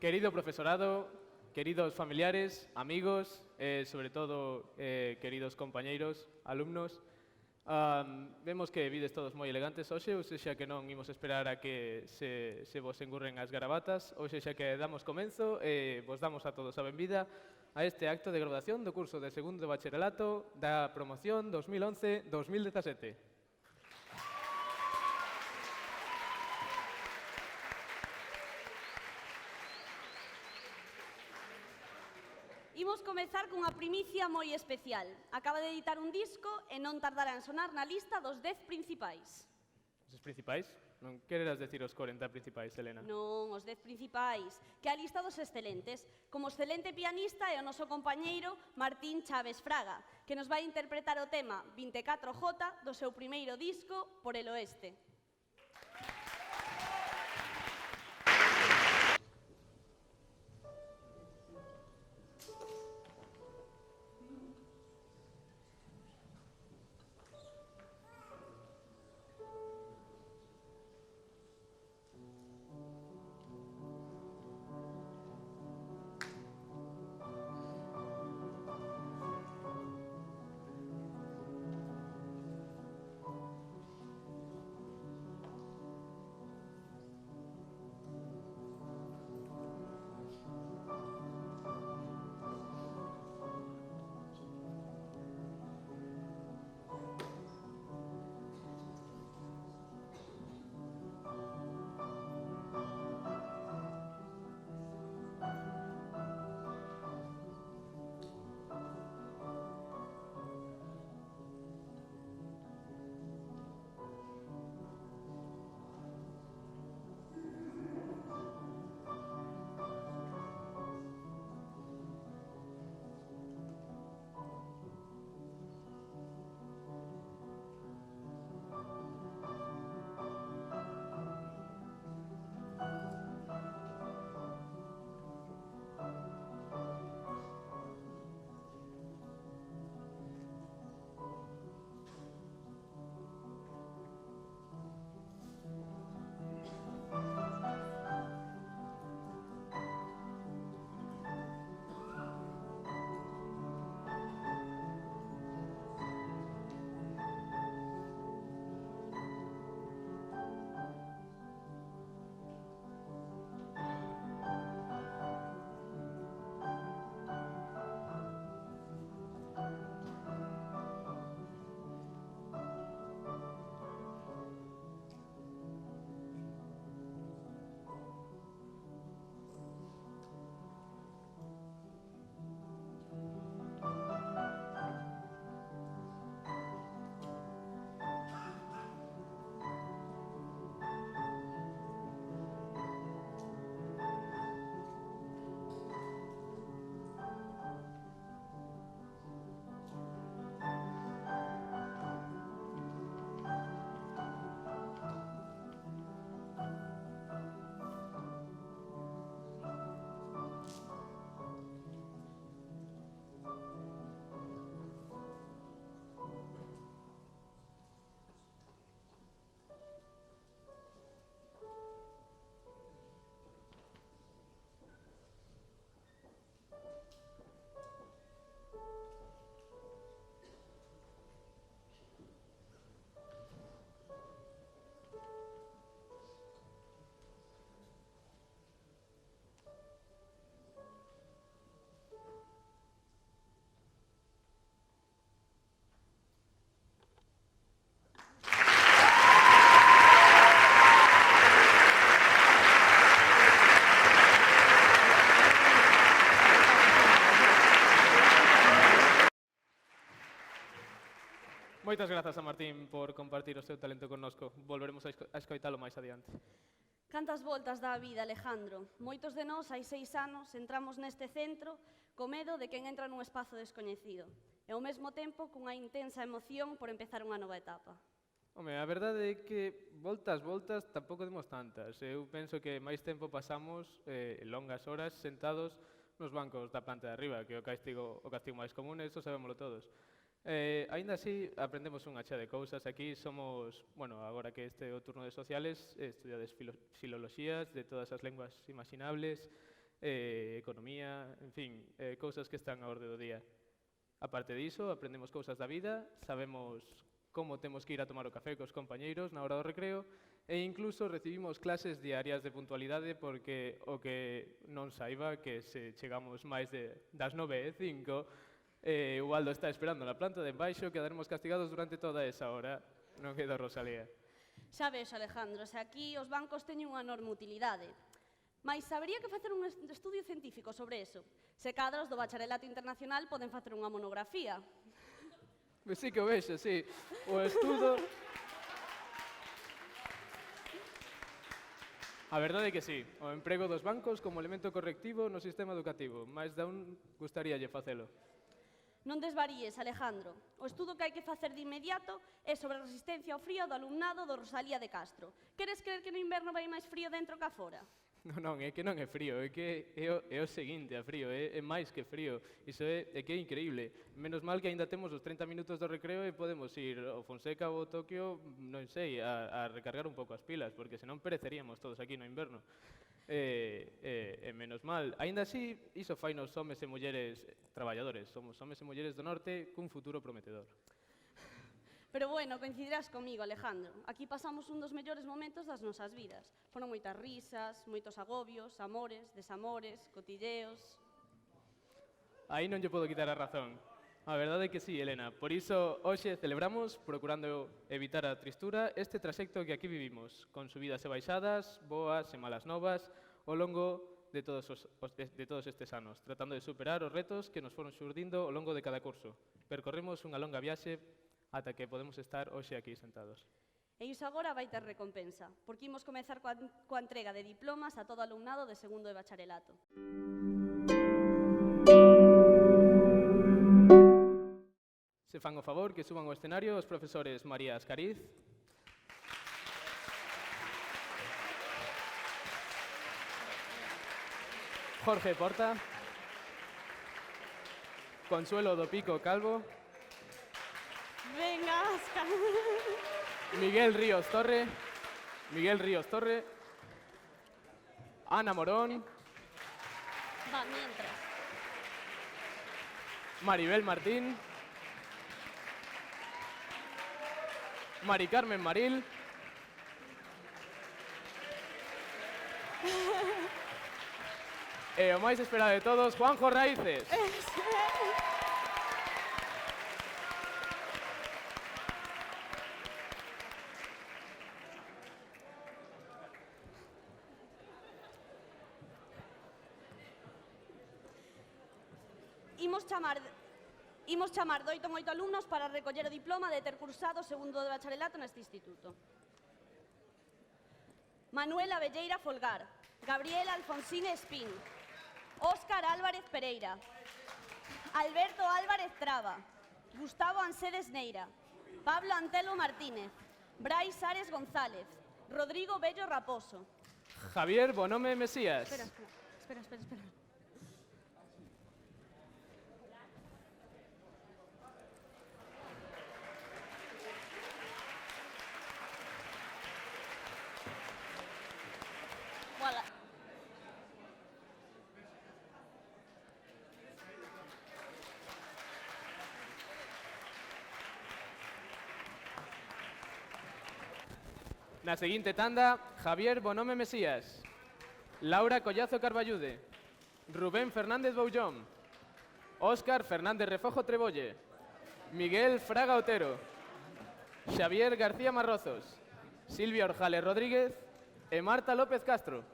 Querido profesorado, queridos familiares, amigos, sobre todo queridos compañeiros, alumnos, vemos que vides todos moi elegantes hoxe, ou sexa que non imos esperar a que se vos engurren as garabatas, ou sexa que damos comenzo e vos damos a todos a benvida a este acto de graduación do curso de segundo de bacharelato da promoción 2011-2017. Imos comezar cunha primicia moi especial. Acaba de editar un disco e non tardará en sonar na lista dos 10 principais. Os principais? Non quereras decir os 40 principais, Elena? Non, os 10 principais, que é a lista dos excelentes. Como excelente pianista é o noso compañeiro Martín Chaves Fraga, que nos vai interpretar o tema 24J do seu primeiro disco, Por el Oeste. Moitas grazas a Martín por compartir o seu talento connosco. Volveremos a escoitalo máis adiante. Cantas voltas dá a vida, Alejandro. Moitos de nós, hai 6 anos, entramos neste centro co medo de quen entra nun espazo descoñecido e ao mesmo tempo cunha intensa emoción por empezar unha nova etapa. Home, a verdade é que voltas tampouco demos tantas. Eu penso que máis tempo pasamos longas horas sentados nos bancos da planta de arriba, que é o castigo máis común, e iso sabémolo todos. Aínda así, aprendemos unha chea de cousas. Aquí somos, bueno, agora que este é o turno de sociales, estudiades filoloxías de todas as lenguas imaginables, economía, en fin, cousas que están a orde do día. A parte diso, aprendemos cousas da vida, sabemos como temos que ir a tomar o café cos compañeiros na hora do recreo e incluso recibimos clases diarias de puntualidade porque o que non saiba que se chegamos máis das 9:05 o Aldo está esperando na planta de embaixo, quedaremos castigados durante toda esa hora. Non queda Rosalía. Xa ves, Alejandro, se aquí os bancos teñen unha enorme utilidade. Mais habería que facer un estudio científico sobre eso. Se cadra os do bacharelato internacional poden facer unha monografía. Pois sí que o vexo, sí. O estudo... A verdade é que sí, o emprego dos bancos como elemento correctivo no sistema educativo, máis da un gustaríalle facelo. Non desvaríes, Alejandro. O estudo que hai que facer de inmediato é sobre a resistencia ao frío do alumnado do Rosalía de Castro. Queres creer que no inverno vai máis frío dentro que fora? Non, é que non é frío, é que é o seguinte a frío, é máis que frío. Iso é que é increíble. Menos mal que aínda temos os 30 minutos do recreo e podemos ir ao Fonseca ou ao Tokio, non sei, a recargar un pouco as pilas, porque senón pereceríamos todos aquí no inverno. Menos mal. Aínda así, iso fai nos homes e mulleres traballadores. Somos homes e mulleres do norte cun futuro prometedor. Pero bueno, coincidirás comigo, Alejandro. Aquí pasamos un dos mellores momentos das nosas vidas. Foron moitas risas, moitos agobios, amores, desamores, cotilleos... Aí non lle podo quitar a razón. A verdade é que sí, Elena. Por iso, hoxe celebramos, procurando evitar a tristura, este trasecto que aquí vivimos, con subidas e baixadas, boas e malas novas, ao longo de todos estes anos, tratando de superar os retos que nos foron xurdindo ao longo de cada curso. Percorremos unha longa viaxe ata que podemos estar hoxe aquí sentados. E iso agora vai ter recompensa, porque imos comezar coa entrega de diplomas a todo alumnado de segundo de bacharelato. Se fan o favor que suban ao escenario os profesores María Ascariz, Jorge Porta, Consuelo do Pico Calvo, Venga, Asca. Miguel Ríos Torre, Ana Morón, Va, mientras. Maribel Martín, Mari Carmen Maril, e o máis esperado de todos, Juanjo Raíces. Imos chamar de 8 en 8 alumnos para recoller o diploma de ter cursado o segundo de bacharelato neste instituto. Manuel Abelleira Folgar, Gabriel Alfonsín Espín, Óscar Álvarez Pereira, Alberto Álvarez Traba, Gustavo Ansedes Neira, Pablo Antelo Martínez, Brais Ares González, Rodrigo Bello Raposo. Javier Bonome Mesías. Espera. Voilà. Na seguinte tanda, Javier Bonome Mesías, Laura Collazo Carballude, Rubén Fernández Boullón, Óscar Fernández Refojo Trebolle, Miguel Fraga Otero, Xavier García Marrozos, Silvia Orjales Rodríguez e Marta López Castro.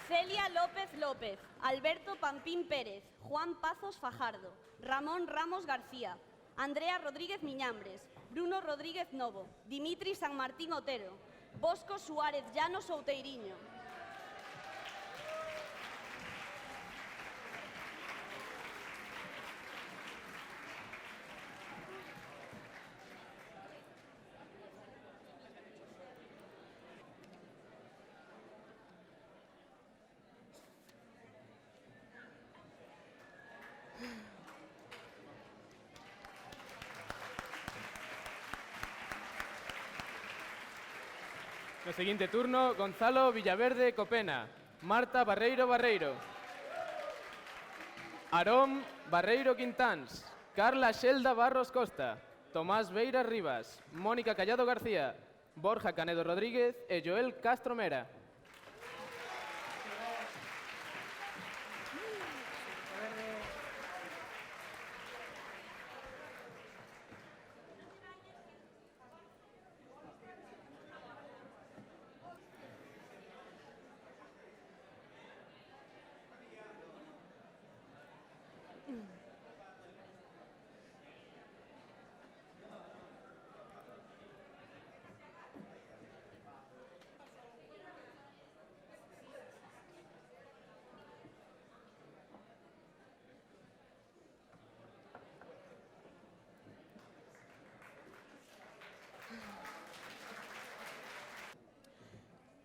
Celia López López, Alberto Pampín Pérez, Juan Pazos Fajardo, Ramón Ramos García, Andrea Rodríguez Miñambres, Bruno Rodríguez Novo, Dimitri San Martín Otero, Bosco Suárez Llanos Outeiriño. No seguinte turno, Gonzalo Villaverde Copena, Marta Barreiro Barreiro, Aarón Barreiro Quintáns, Carla Xelda Barros Costa, Tomás Beira Rivas, Mónica Callado García, Borja Canedo Rodríguez e Joel Castro Mera.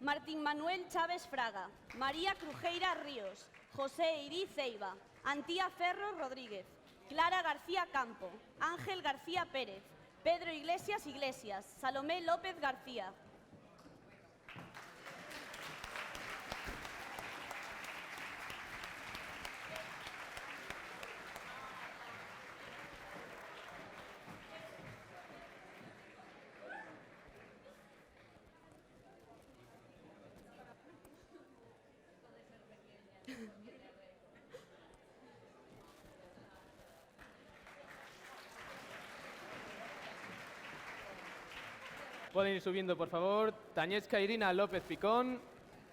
Martín Manuel Chávez Fraga, María Crujeira Ríos, José Irí Ceiba, Antía Ferro Rodríguez, Clara García Campo, Ángel García Pérez, Pedro Iglesias Iglesias, Salomé López García. Pueden ir subiendo, por favor. Tañesca Irina López Picón,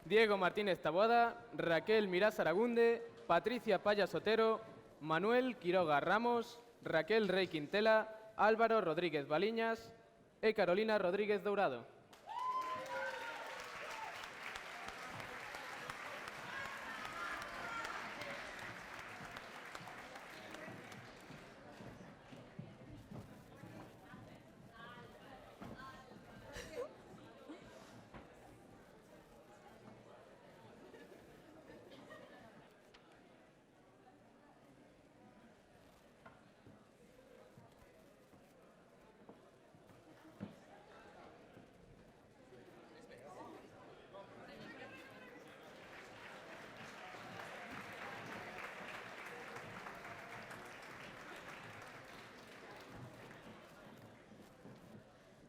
Diego Martínez Taboada, Raquel Mirás Aragunde, Patricia Paya Sotero, Manuel Quiroga Ramos, Raquel Rey Quintela, Álvaro Rodríguez Baliñas e Carolina Rodríguez Dourado.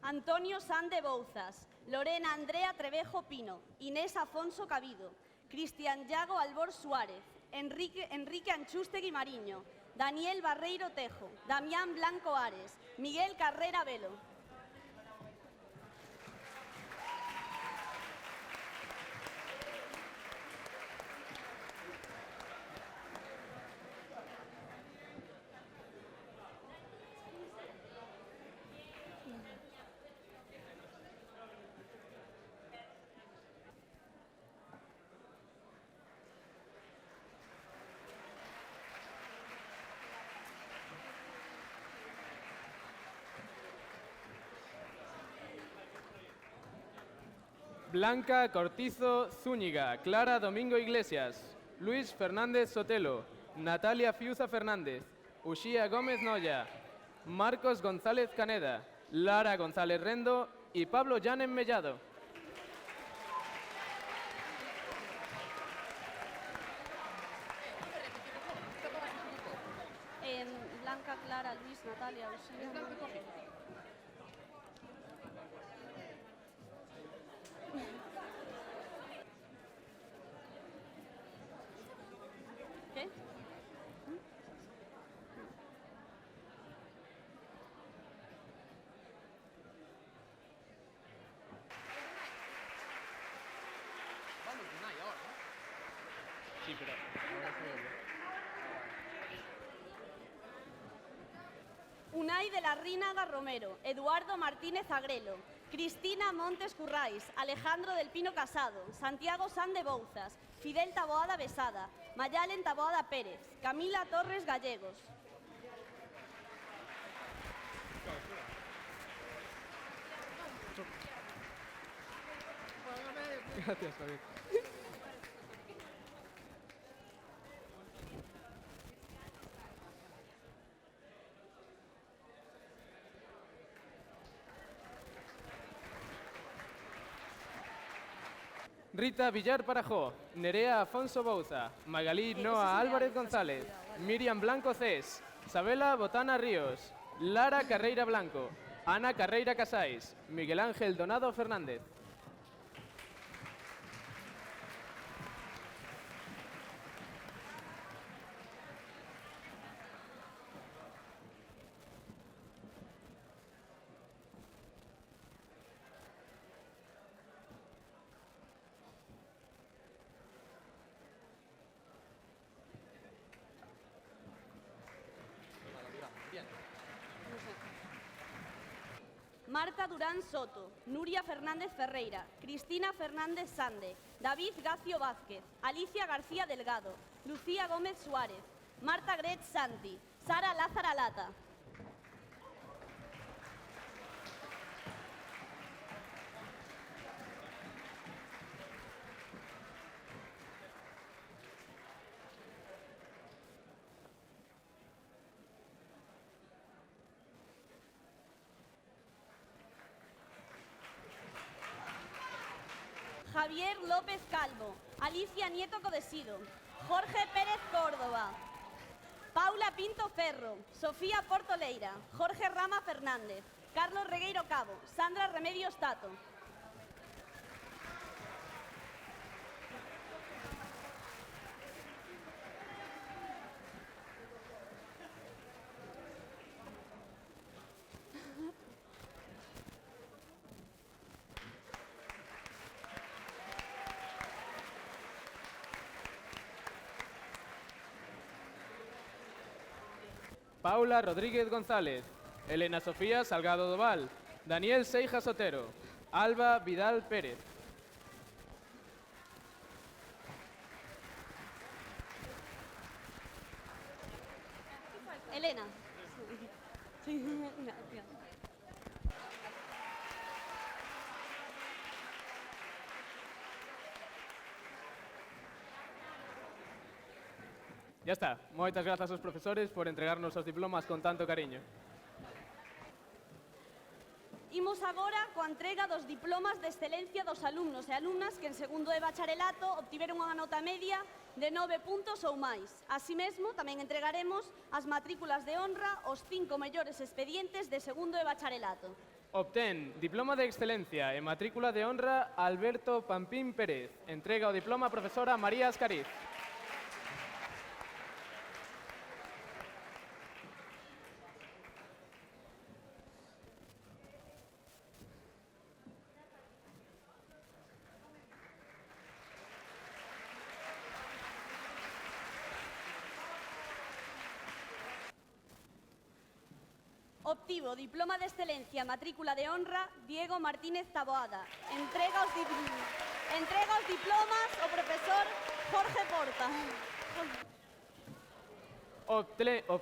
Antonio Sande Bouzas, Lorena Andrea Trevejo Pino, Inés Afonso Cabido, Cristian Yago Albor Suárez, Enrique Anchústegui Mariño, Daniel Barreiro Tejo, Damián Blanco Ares, Miguel Carrera Velo. Blanca Cortizo Zúñiga, Clara Domingo Iglesias, Luis Fernández Sotelo, Natalia Fiuza Fernández, Uxía Gómez Noya, Marcos González Caneda, Lara González Rendo y Pablo Llanen Mellado. Blanca, Clara, Luis, Natalia, Uxía. ¿Qué? Sí, pero ahora se oye. Unai de la Rínaga Romero, Eduardo Martínez Agrelo, Cristina Montes Currais, Alejandro del Pino Casado, Santiago Sande Bouzas, Fidel Taboada Besada, Mayalen Taboada Pérez, Camila Torres Gallegos. Gracias, Javier. Rita Villar Parajó, Nerea Afonso Bouza, Magalí Noa Álvarez González, Miriam Blanco Cés, Sabela Botana Ríos, Lara Carreira Blanco, Ana Carreira Casais, Miguel Ángel Donado Fernández. Marta Durán Soto, Nuria Fernández Ferreira, Cristina Fernández Sande, David Gacio Vázquez, Alicia García Delgado, Lucía Gómez Suárez, Marta Gretz Santi, Sara Lázara Lata. Javier López Calvo, Alicia Nieto Codesido, Jorge Pérez Córdoba, Paula Pinto Ferro, Sofía Portoleira, Jorge Rama Fernández, Carlos Regueiro Cabo, Sandra Remedios Tato. Paula Rodríguez González, Elena Sofía Salgado Doval, Daniel Seijas Sotero, Alba Vidal Pérez. Elena. Sí, gracias. Ya está. Moitas grazas aos profesores por entregarnos os diplomas con tanto cariño. Imos agora coa entrega dos diplomas de excelencia dos alumnos e alumnas que en segundo de bacharelato obtiveron unha nota media de 9 puntos ou máis. Así mesmo, tamén entregaremos as matrículas de honra aos 5 mellores expedientes de segundo de bacharelato. Obtén diploma de excelencia e matrícula de honra Alberto Pampín Pérez. Entrega o diploma a profesora María Ascariz. Obtivo diploma de excelencia, matrícula de honra, Diego Martínez Taboada. Entrega os diplomas ao profesor Jorge Porta.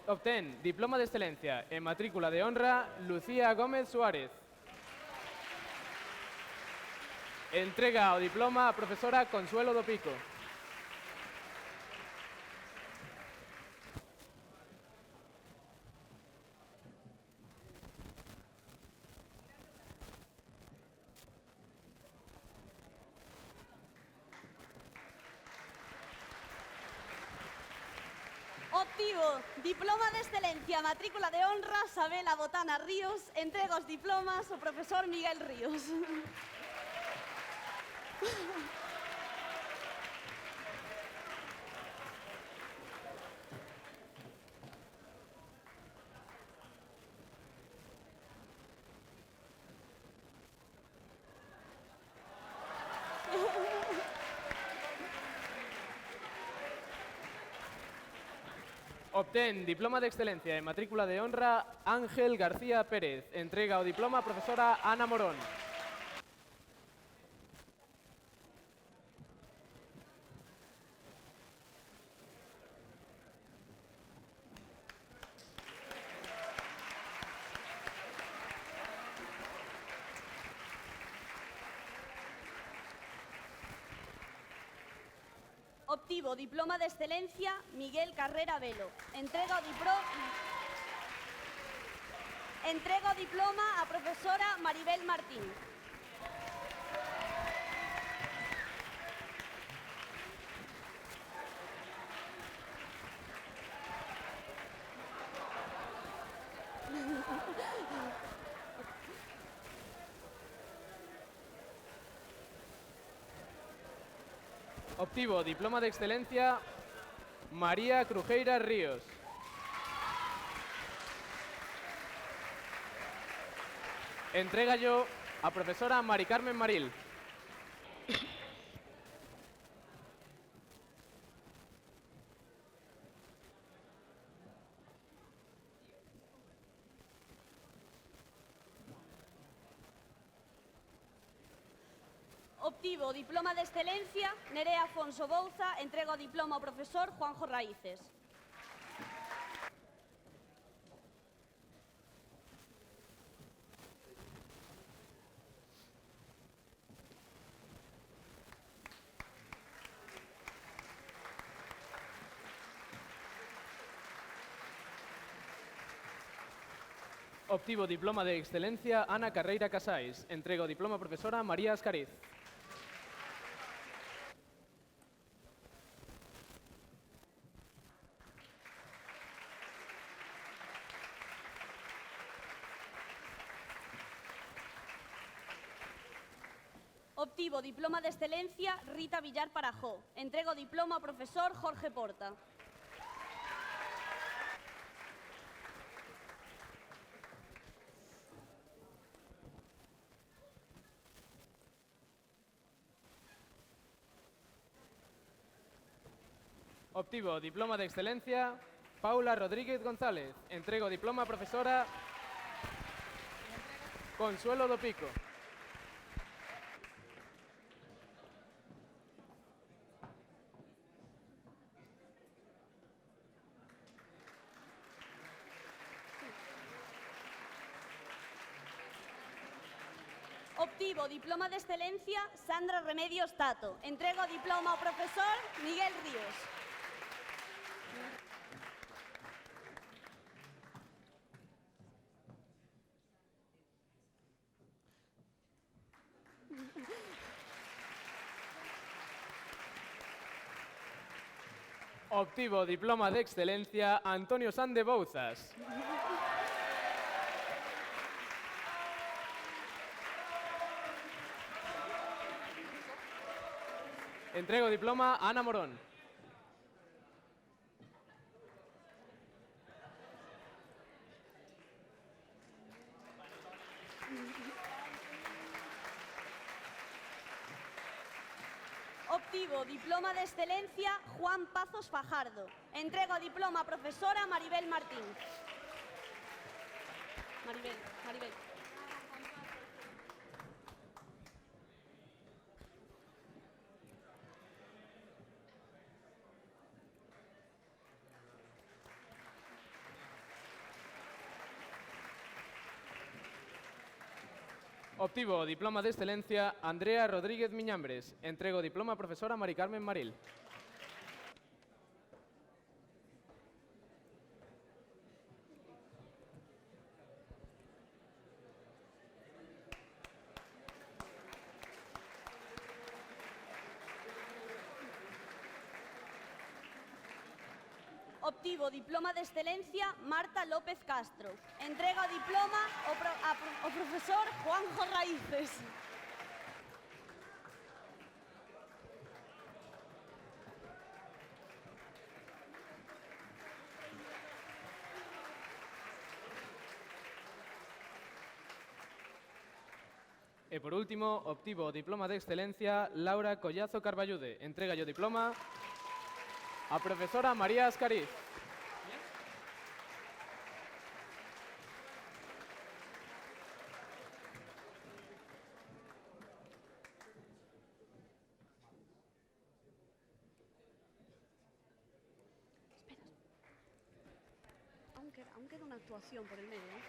Obtén diploma de excelencia e matrícula de honra Lucía Gómez Suárez. Entrega o diploma a profesora Consuelo do Pico. Obtivo diploma de excelencia, matrícula de honra, Sabela Botana Ríos. Entrega os diplomas ao profesor Miguel Ríos. Obtén diploma de excelencia e matrícula de honra Ángel García Pérez. Entrega o diploma a profesora Ana Morón. Obtivo diploma de excelencia, Miguel Carrera Velo. Entrega o diploma a profesora Maribel Martín. Obtivo Diploma de Excelencia María Crujeira Ríos. Entrega yo a profesora Mari Carmen Maril. Obtivo Diploma de Excelencia Nerea Afonso Bouza, entrega o diploma ao profesor Juanjo Raíces. Obtivo Diploma de Excelencia Ana Carreira Casais. Entrega o diploma a profesora María Ascariz. Obtivo Diploma de Excelencia Rita Villar Parajó. Entrega o diploma ao profesor Jorge Porta. Obtivo Diploma de Excelencia Paula Rodríguez González. Entrega o diploma a profesora Consuelo do Pico. Obtivo Diploma de Excelencia Sandra Remedios Tato. Entrega o diploma ao profesor Miguel Ríos. Obtivo Diploma de Excelencia Antonio Sande Bouzas. Entrega o diploma a Ana Morón. Obtivo Diploma de Excelencia Juan Pazos Fajardo. Entrega o diploma a profesora Maribel Martín. Maribel. Obtivo Diploma de Excelencia Andrea Rodríguez Miñambres. Entrega o diploma a profesora Mari Carmen Maril. Obtivo Diploma de Excelencia Marta López Castro. Entrega o diploma ao profesor Juanjo Raíces. E por último, obtivo o Diploma de Excelencia Laura Collazo Carballude. Entrega o diploma a profesora María Ascariz. Aún queda una actuación por el medio, ¿eh?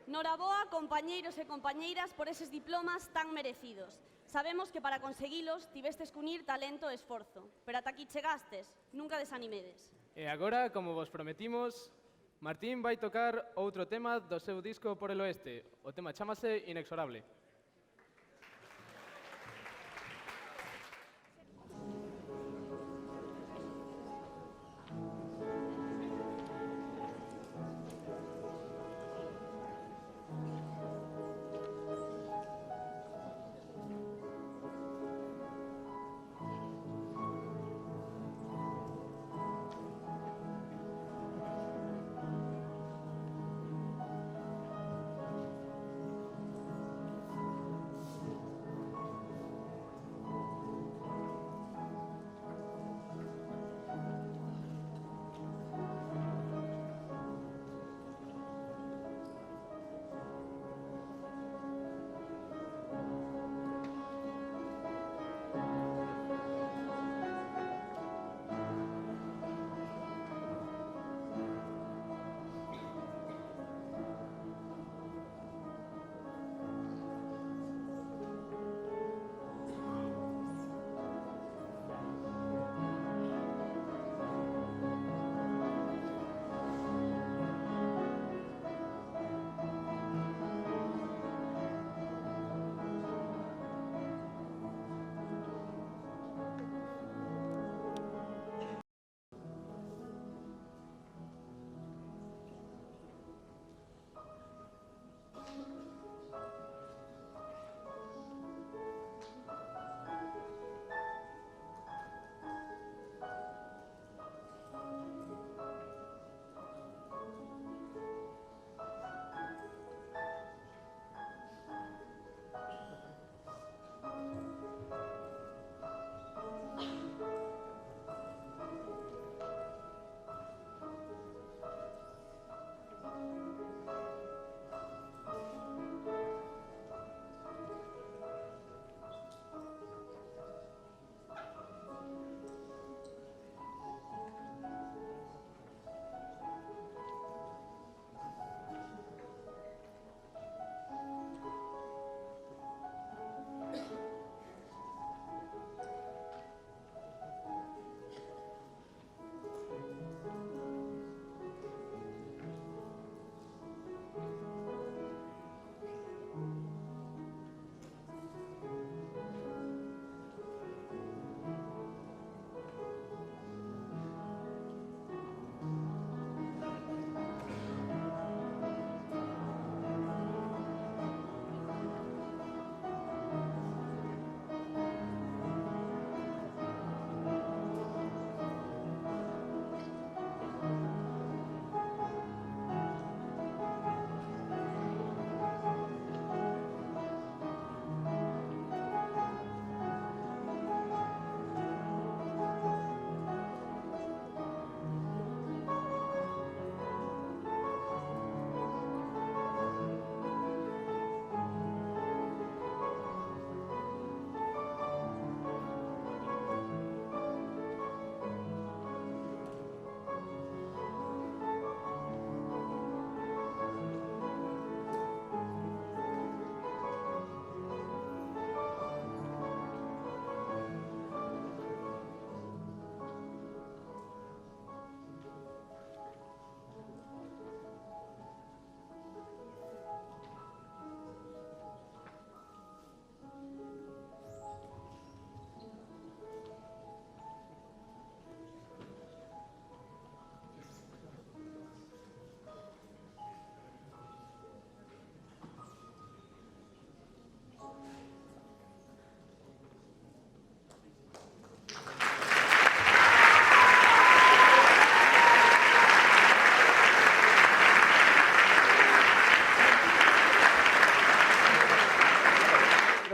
Noraboa, compañeiros e compañeiras, por eses diplomas tan merecidos. Sabemos que para conseguilos tivestes que unir talento e esforzo, pero ata aquí chegastes, nunca desanimedes. E agora, como vos prometimos, Martín vai tocar outro tema do seu disco Por el Oeste. O tema chámase Inexorable.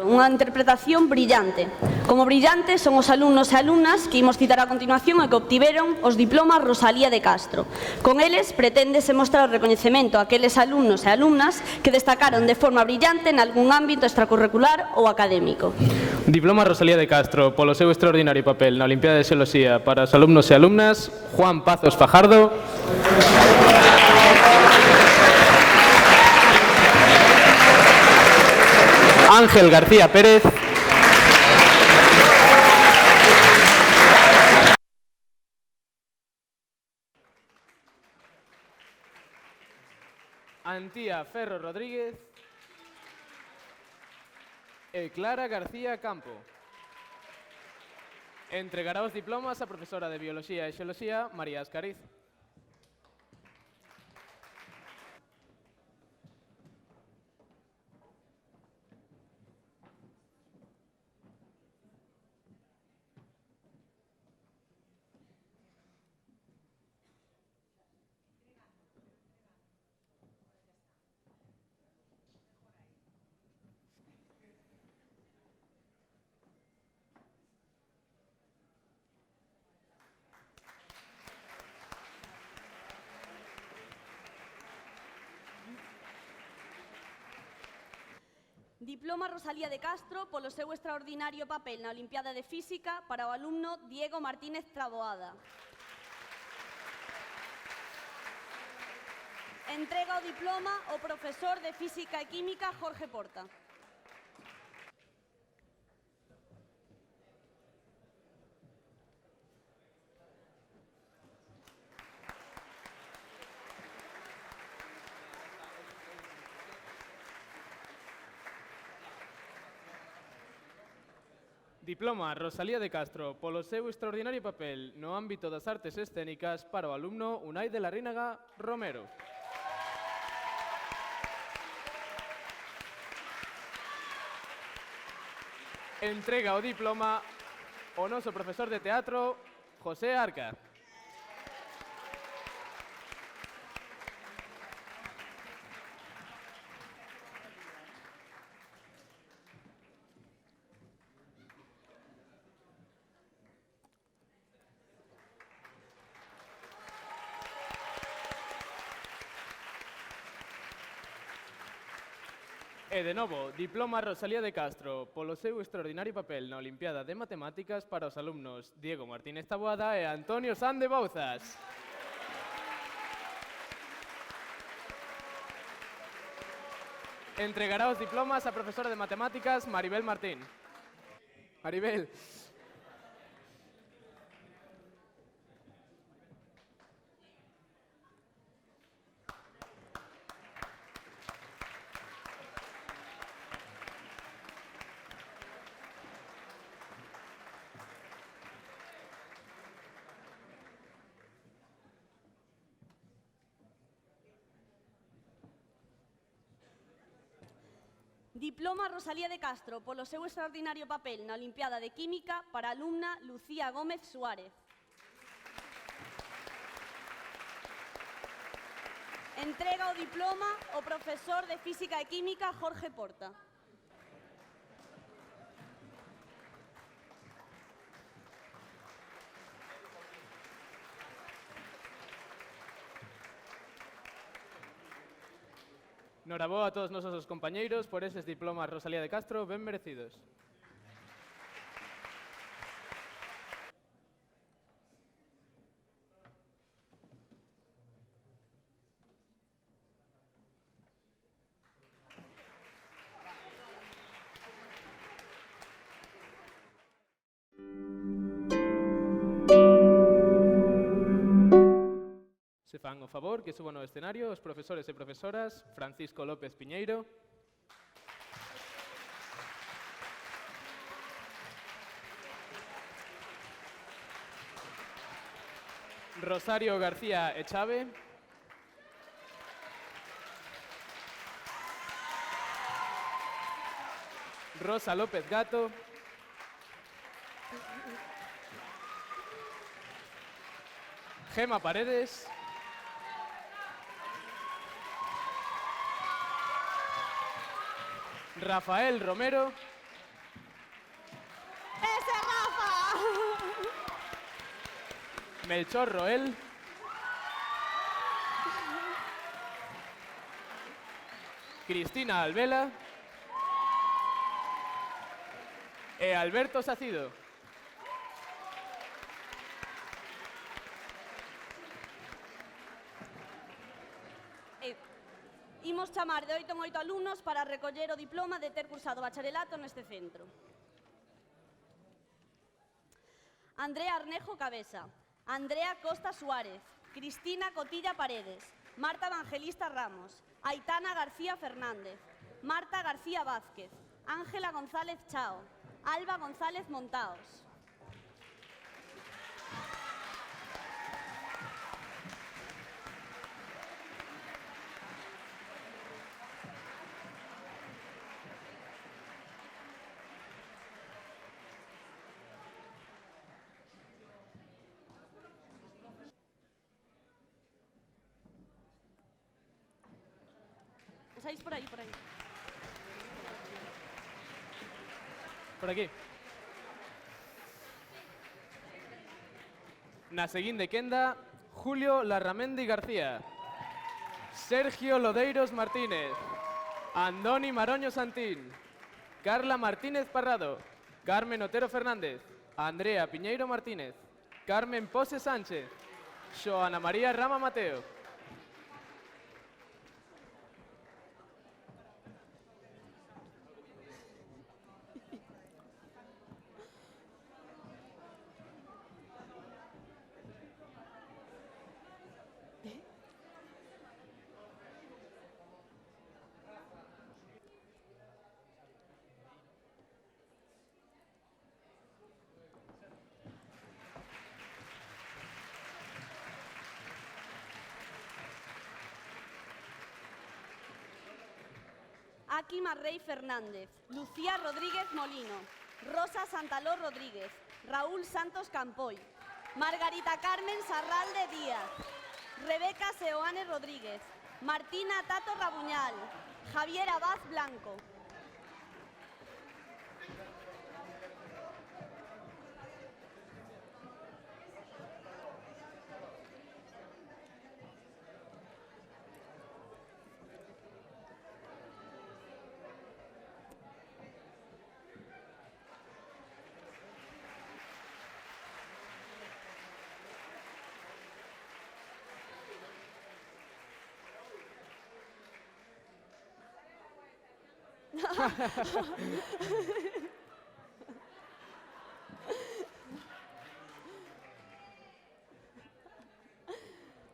Unha interpretación brillante. Como brillantes son os alumnos e alumnas que imos citar a continuación e que obtiveron os diplomas Rosalía de Castro. Con eles preténdese mostrar o recoñecemento a aqueles alumnos e alumnas que destacaron de forma brillante en algún ámbito extracurricular ou académico. Diploma Rosalía de Castro polo seu extraordinario papel na Olimpiada de Xeoloxía para os alumnos e alumnas Juan Pazos Fajardo, Ángel García Pérez, Antía Ferro Rodríguez e Clara García Campo. Entregará os diplomas a profesora de Bioloxía e Xeoloxía María Ascariz. Diploma Rosalía de Castro polo seu extraordinario papel na Olimpiada de Física para o alumno Diego Martínez Traboada. Entrega o diploma o profesor de Física e Química Jorge Porta. Diploma Rosalía de Castro polo seu extraordinario papel no ámbito das artes escénicas para o alumno Unai de la Rínaga Romero. Entrega o diploma o noso profesor de teatro José Arca. E, de novo, diploma Rosalía de Castro polo seu extraordinario papel na Olimpiada de Matemáticas para os alumnos Diego Martínez Taboada e Antonio Sande Bouzas. Entregará os diplomas a profesora de Matemáticas Maribel Martín. Maribel. Diploma Rosalía de Castro polo seu extraordinario papel na Olimpiada de Química para a alumna Lucía Gómez Suárez. Entrega o diploma o profesor de Física e Química Jorge Porta. Noraboa a todos os nosos compañeiros por eses diplomas Rosalía de Castro ben merecidos. Se fan o favor que suban ao escenario os profesores e profesoras Francisco López Piñeiro, Rosario García Echave, Rosa López Gato, Gema Paredes, Rafael Romero, ¡Ese Rafa! Melchor Roel, Cristina Albela e Alberto Sacido. Imos chamar de 8 en 8 alumnos para recoller o diploma de ter cursado bacharelato neste centro. Andrea Arnejo Cabeza, Andrea Costa Suárez, Cristina Cotilla Paredes, Marta Evangelista Ramos, Aitana García Fernández, Marta García Vázquez, Ángela González Chao, Alba González Montaos. ¿Pasáis por ahí, por ahí? Por aquí. Na seguinte quenda, Julio Larramendi García, Sergio Lodeiros Martínez, Andoni Maroño Santín, Carla Martínez Parrado, Carmen Otero Fernández, Andrea Piñeiro Martínez, Carmen Pose Sánchez, Xoana María Rama Mateo. Aki Marrey Fernández, Lucía Rodríguez Molino, Rosa Santaló Rodríguez, Raúl Santos Campoy, Margarita Carmen Sarralde Díaz, Rebeca Seoane Rodríguez, Martina Tato Rabuñal, Javier Abad Blanco.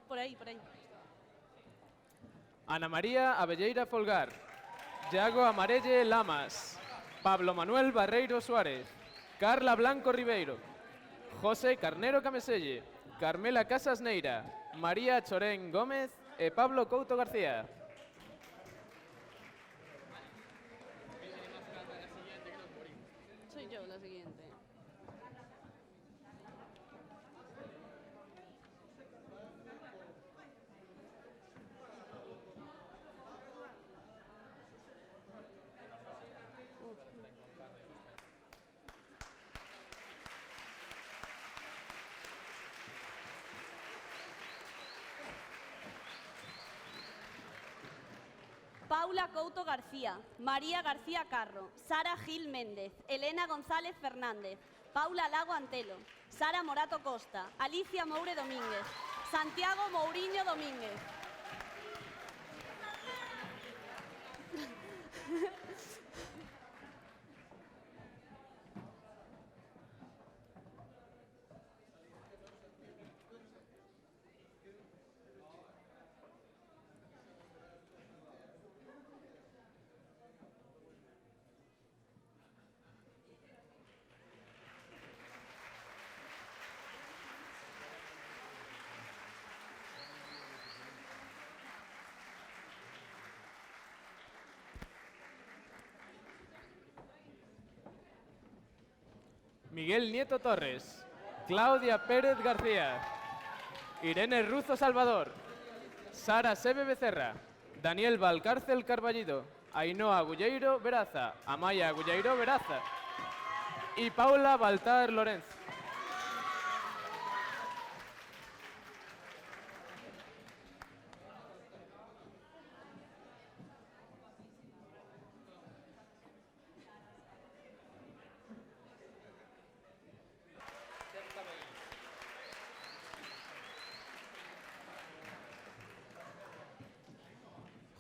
Por ahí, por ahí. Ana María Abelleira Folgar, Yago Amarelle Lamas, Pablo Manuel Barreiro Suárez, Carla Blanco Ribeiro, José Carnero Cameselle, Carmela Casas Neira, María Chorén Gómez e Pablo Couto García. Soy yo la siguiente. Paula Couto García, María García Carro, Sara Gil Méndez, Elena González Fernández, Paula Lago Antelo, Sara Morato Costa, Alicia Moure Domínguez, Santiago Mourinho Domínguez. Miguel Nieto Torres, Claudia Pérez García, Irene Ruzo Salvador, Sara Sebe Becerra, Daniel Valcárcel Carballido, Ainhoa Gulleiro Veraza, Amaya Gulleiro Veraza y Paula Baltar Lorenzo.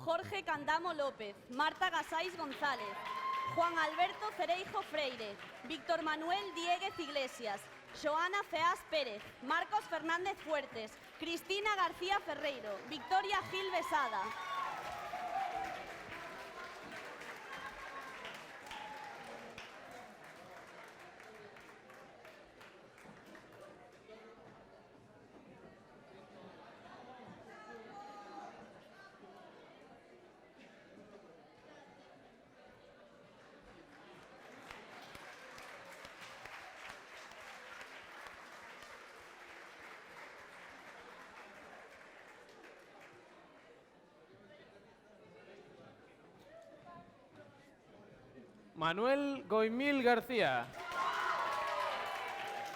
Jorge Candamo López, Marta Gasais González, Juan Alberto Cereijo Freire, Víctor Manuel Dieguez Iglesias, Xoana Feás Pérez, Marcos Fernández Fuertes, Cristina García Ferreiro, Victoria Gil Besada. Manuel Goimil García.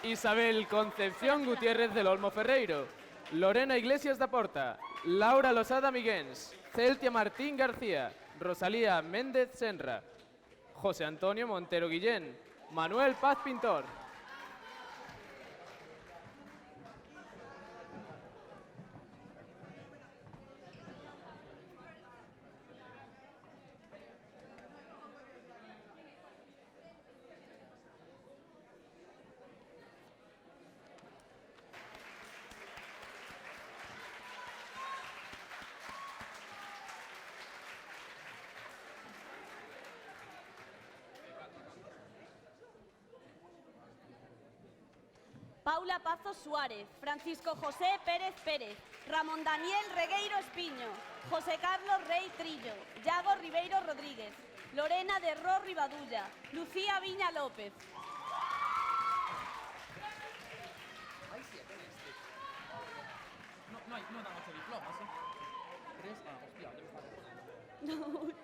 Isabel Concepción Gutiérrez del Olmo Ferreiro. Lorena Iglesias da Porta. Laura Losada Miguens. Celtia Martín García. Rosalía Méndez Senra. José Antonio Montero Guillén. Manuel Paz Pintor. Paula Pazos Suárez, Francisco José Pérez Pérez, Ramón Daniel Regueiro Espiño, José Carlos Rey Trillo, Yago Ribeiro Rodríguez, Lorena de Ró Rivadulla, Lucía Viña López. No dan 8 diplomas, ¿eh? 3, hostia, debe estar. No.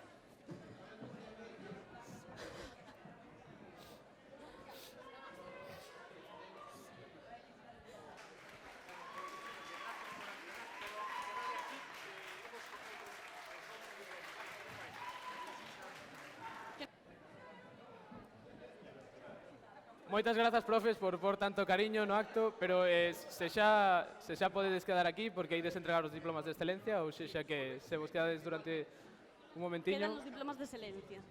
Moitas grazas, profes, por tanto cariño no acto, pero se xa podedes quedar aquí porque ides entregar os diplomas de excelencia ou xa que se vos quedades durante un momentiño. Quedan os diplomas de excelencia.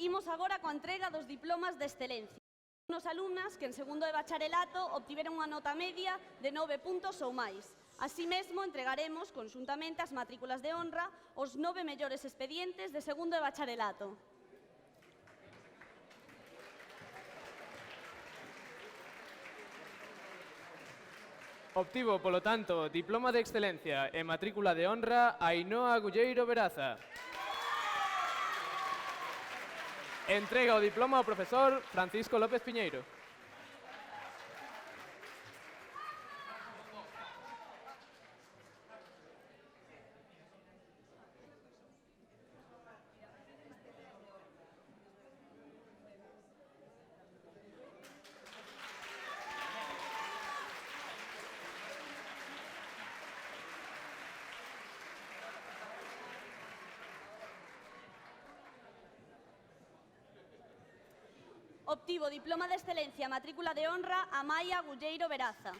Imos agora coa entrega dos diplomas de excelencia. Unos alumnas que en segundo de bacharelato obtiveron unha nota media de 9 puntos ou máis. Así mesmo, entregaremos conxuntamente as matrículas de honra os 9 mellores expedientes de segundo de bacharelato. Obtivo, polo tanto, diploma de excelencia e matrícula de honra Ainhoa Gulleiro Veraza. Entrega o diploma ao profesor Francisco López Piñeiro. Obtivo diploma de excelencia, matrícula de honra Amaia Gulleiro Veraza.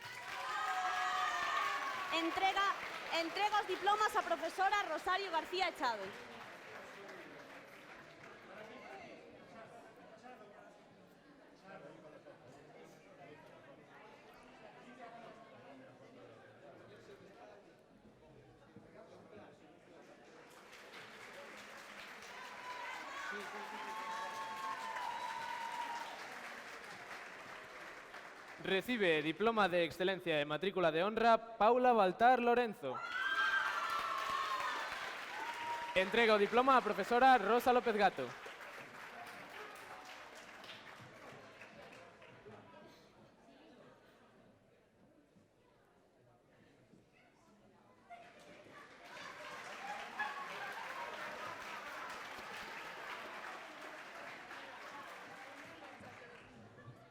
Entrega os diplomas a profesora Rosario García Echave. Recibe diploma de excelencia e matrícula de honra Paula Baltar Lorenzo. Entrega o diploma a profesora Rosa López Gato.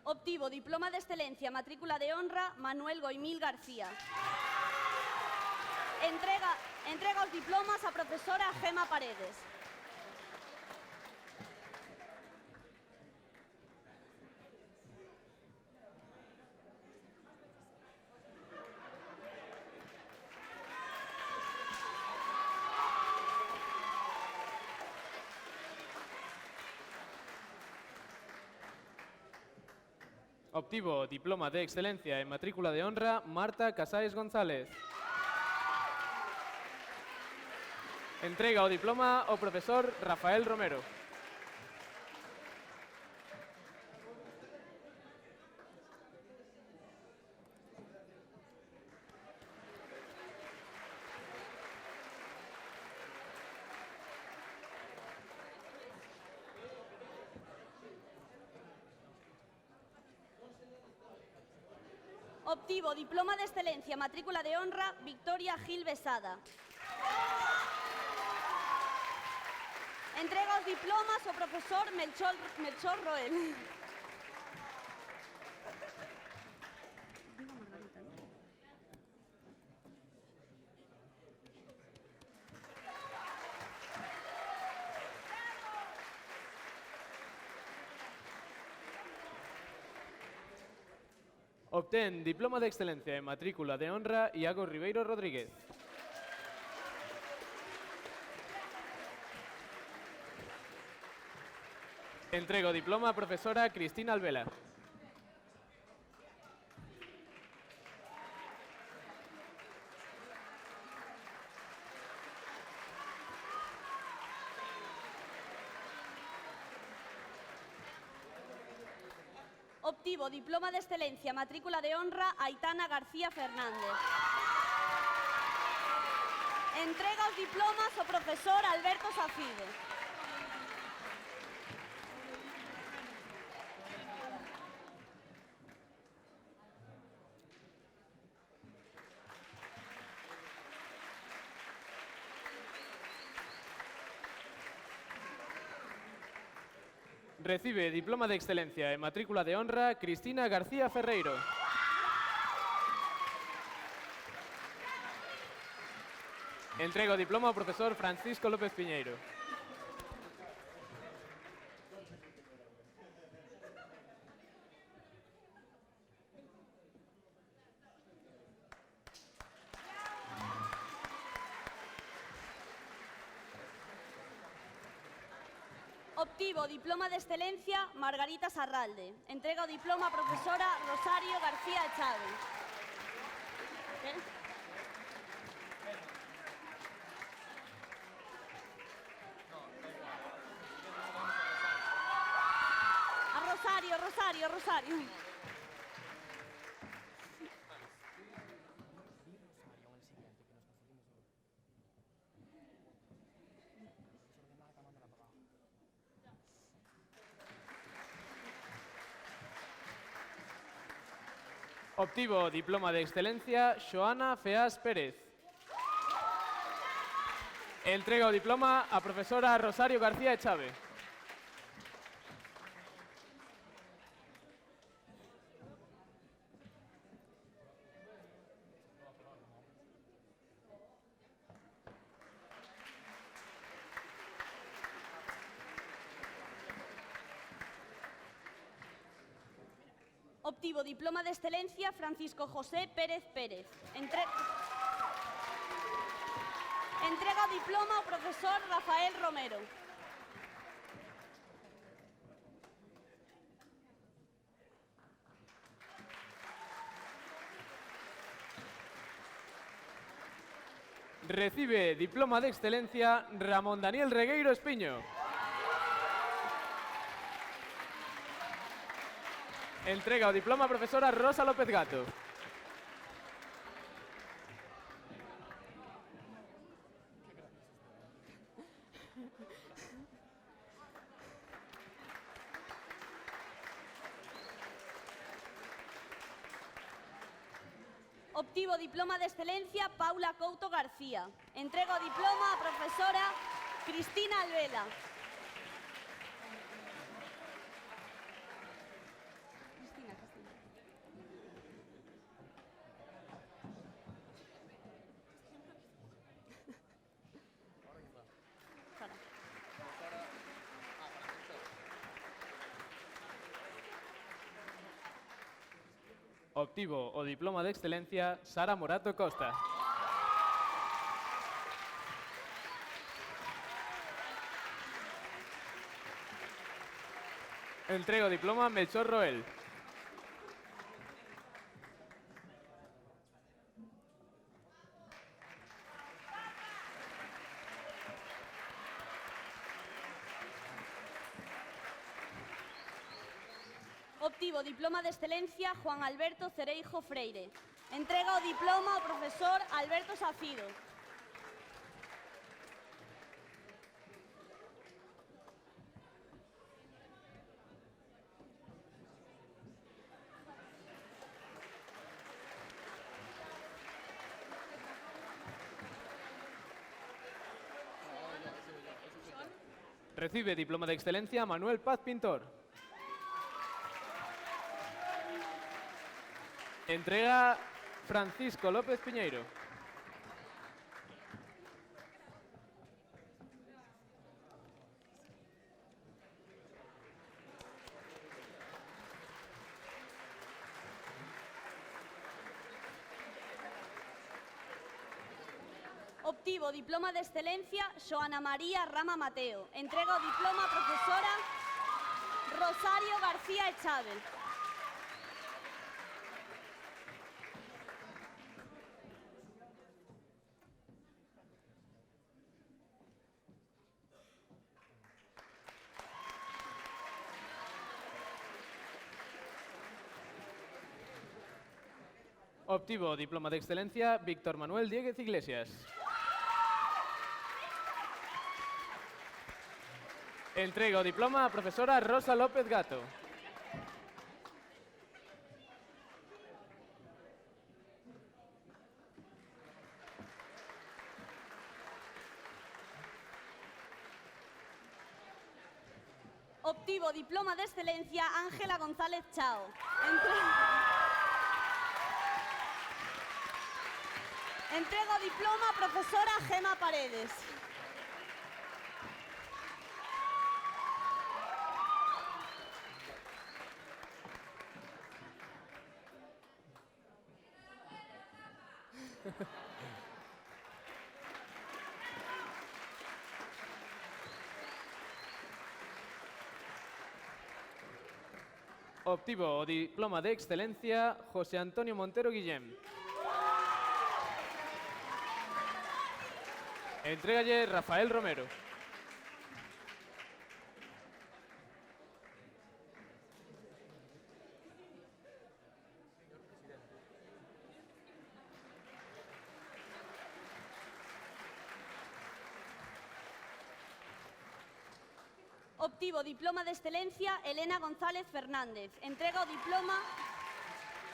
Obtivo diploma de excelencia, matrícula de honra Manuel Goimil García. Entrega os diplomas a profesora Gema Paredes. Obtivo Diploma de Excelencia en Matrícula de Honra Marta Casaes González. Entrega o diploma ao profesor Rafael Romero. Obtivo Diploma de Excelencia, Matrícula de Honra, Victoria Gil Besada. Entrega os diplomas ao profesor Melchor Roel. Obtén Diploma de Excelencia en Matrícula de Honra Iago Ribeiro Rodríguez. Entrega o diploma a profesora Cristina Alvela. Obtivo Diploma de Excelencia, Matrícula de Honra, Aitana García Fernández. Entrega os diplomas ao profesor Alberto Safide. Recibe Diploma de Excelencia en Matrícula de Honra Cristina García Ferreiro. Entrega o diploma ao profesor Francisco López Piñeiro. Obtivo Diploma de Excelencia, Margarita Sarralde. Entrega o diploma a profesora Rosario García Echave. ¿Qué? A Rosario. Obtivo Diploma de Excelencia Xoana Feás Pérez. Entrega o diploma a profesora Rosario García Echave. Obtivo Diploma de Excelencia, Francisco José Pérez Pérez. Entrega o diploma ao profesor Rafael Romero. Recibe Diploma de Excelencia Ramón Daniel Regueiro Espiño. Entrega o diploma a profesora Rosa López Gato. Obtivo Diploma de Excelencia, Paula Couto García. Entrega o diploma a profesora Cristina Alvela. Obtivo o Diploma de Excelencia Sara Morato Costa. Entrega o diploma Melchor Roel. Obtivo o diploma de excelencia Juan Alberto Cereijo Freire. Entrega o diploma ao profesor Alberto Safido. Recibe diploma de excelencia Manuel Paz Pintor. Entrega Francisco López Piñeiro. Obtivo o diploma de excelencia Xoana María Rama Mateo. Entrega o diploma a profesora Rosario García Echave. Obtivo o diploma de excelencia Víctor Manuel Dieguez Iglesias. Entrega o diploma a profesora Rosa López Gato. Obtivo o diploma de excelencia Ángela González Chao. Entrega o diploma a profesora Gema Paredes. Obtivo o diploma de excelencia José Antonio Montero Guillem. Entrégalle Rafael Romero. Obtivo o diploma de excelencia Elena González Fernández. Entrega o diploma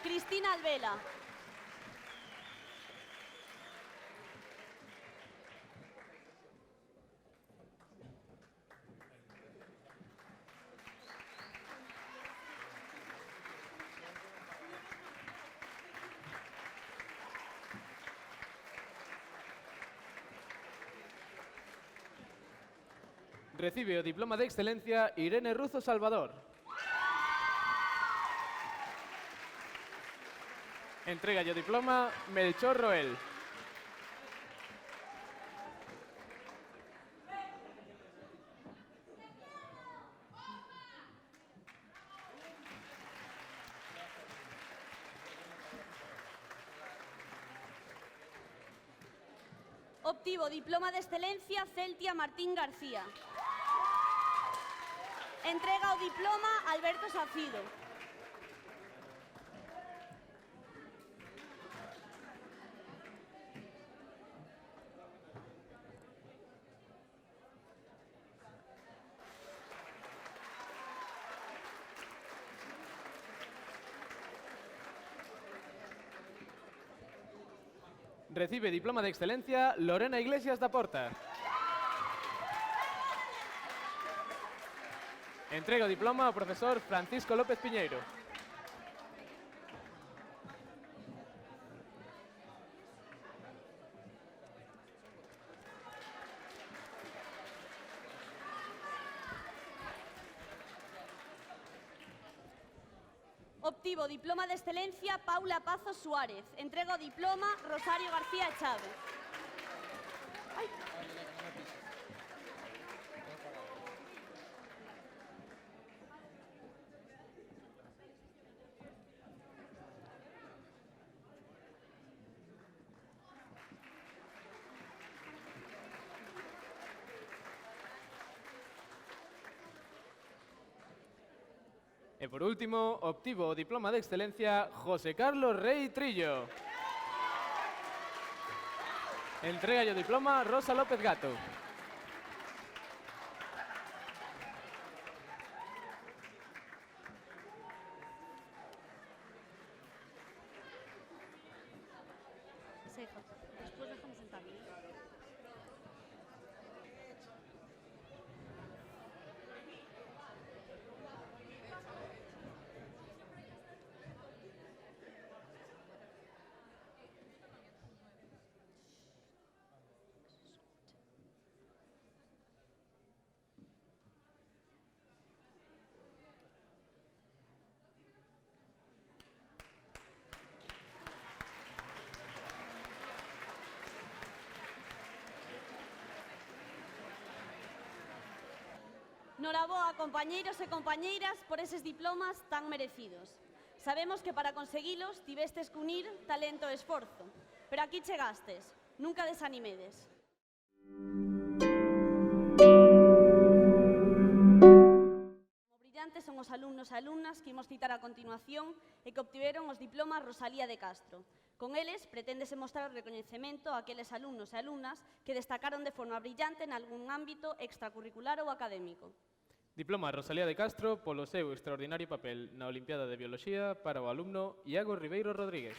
Cristina Alvela. Recibe o diploma de excelencia Irene Ruzo Salvador. Entrégalle o diploma Melchor Roel. Obtivo o diploma de excelencia Celtia Martín García. Entrega o diploma Alberto Safido. Recibe diploma de excelencia Lorena Iglesias da Porta. Entrega o diploma ao profesor Francisco López Piñeiro. Obtivo o diploma de excelencia Paula Pazo Suárez. Entrega o diploma Rosario García Echave. E por último, obtivo o diploma de excelencia José Carlos Rey Trillo. Entrega o diploma Rosa López Gato. Después déjame sentarme. Noraboa, compañeiros e compañeiras, por eses diplomas tan merecidos. Sabemos que para conseguilos tivestes que unir talento e esforzo, pero aquí chegastes, nunca desanimedes. Como brillantes son os alumnos e alumnas que imos citar a continuación e que obtiveron os diplomas Rosalía de Castro. Con eles, preténdese mostrar o recoñecemento a aqueles alumnos e alumnas que destacaron de forma brillante en algún ámbito extracurricular ou académico. Diploma Rosalía de Castro polo seu extraordinario papel na Olimpiada de Bioloxía para o alumno Iago Ribeiro Rodríguez.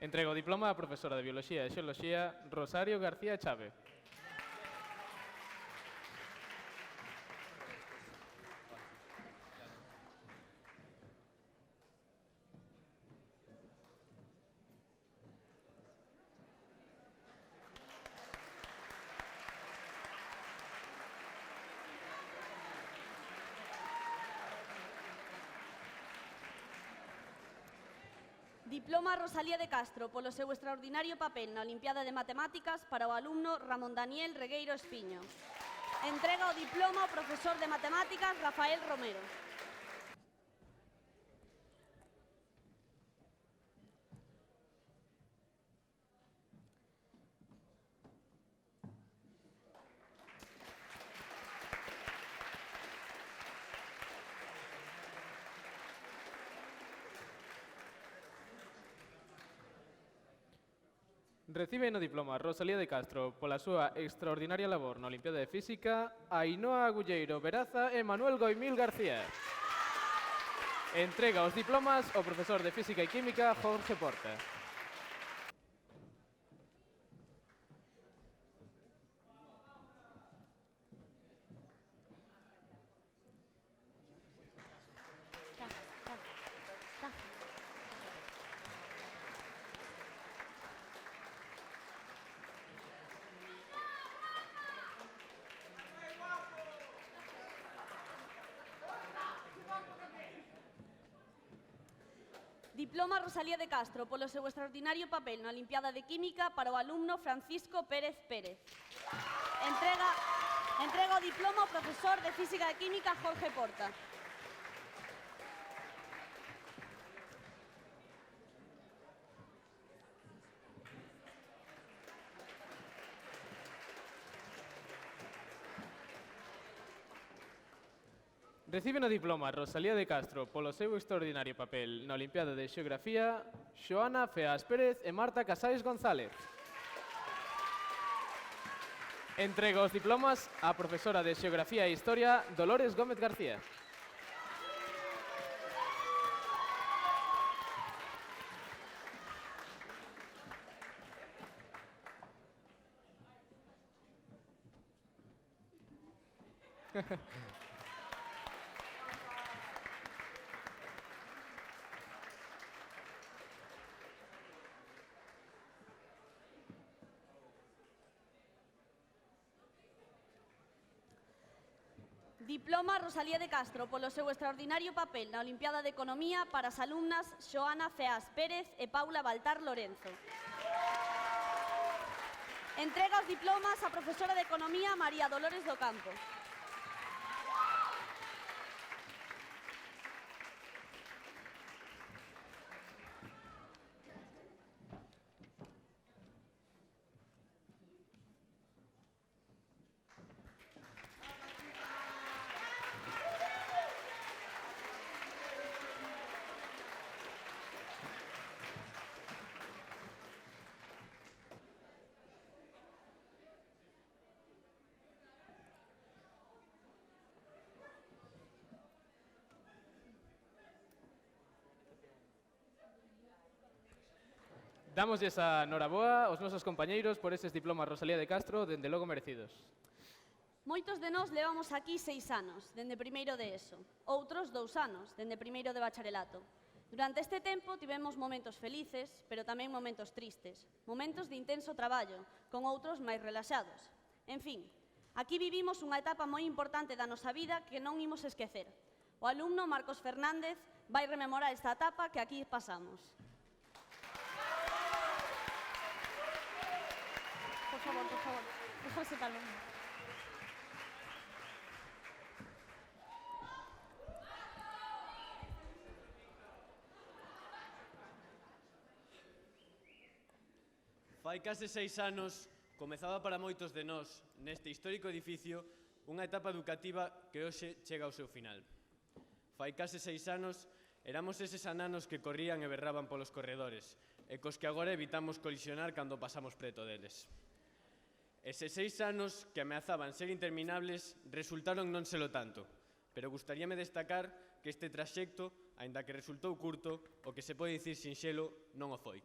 Entrega o diploma a profesora de Bioloxía e Xeoloxía Rosario García Chave. Diploma Rosalía de Castro polo seu extraordinario papel na Olimpiada de Matemáticas para o alumno Ramón Daniel Regueiro Espiño. Entrega o diploma ao profesor de Matemáticas Rafael Romero. Recibe no diploma Rosalía de Castro pola súa extraordinaria labor na Olimpiada de Física Ainhoa Agulleiro Veraza e Manuel Goimil García. Entrega os diplomas ao profesor de Física e Química Jorge Porta. Diploma Rosalía de Castro polo seu extraordinario papel na Olimpiada de Química para o alumno Francisco Pérez Pérez. Entrega o diploma ao profesor de Física e Química Jorge Porta. Recibe no diploma Rosalía de Castro polo seu extraordinario papel na Olimpiada de Xeografía Xoana Feas Pérez e Marta Casais González. Entrega os diplomas á profesora de Xeografía e Historia Dolores Gómez García. Diploma Rosalía de Castro polo seu extraordinario papel na Olimpiada de Economía para as alumnas Xoana Feas Pérez e Paula Baltar Lorenzo. Entrega os diplomas á profesora de Economía María Dolores do Campo. Dámosles a noraboa aos nosos compañeiros por eses diplomas Rosalía de Castro, dende logo merecidos. Moitos de nós levamos aquí 6 anos, dende primeiro de ESO. Outros 2 anos, dende primeiro de bacharelato. Durante este tempo tivemos momentos felices, pero tamén momentos tristes. Momentos de intenso traballo, con outros máis relaxados. En fin, aquí vivimos unha etapa moi importante da nosa vida que non imos esquecer. O alumno Marcos Fernández vai rememorar esta etapa que aquí pasamos. Por favor, déjase talón. Fai case 6 anos comezaba para moitos de nós, neste histórico edificio, unha etapa educativa que hoxe chega ao seu final. Fai case 6 anos éramos eses ananos que corrían e berraban polos corredores, e cos que agora evitamos colisionar cando pasamos preto deles. Eses 6 anos que ameazaban ser interminables resultaron non selo tanto, pero gustaríame destacar que este traxecto, aínda que resultou curto, o que se pode dicir sinxelo non o foi.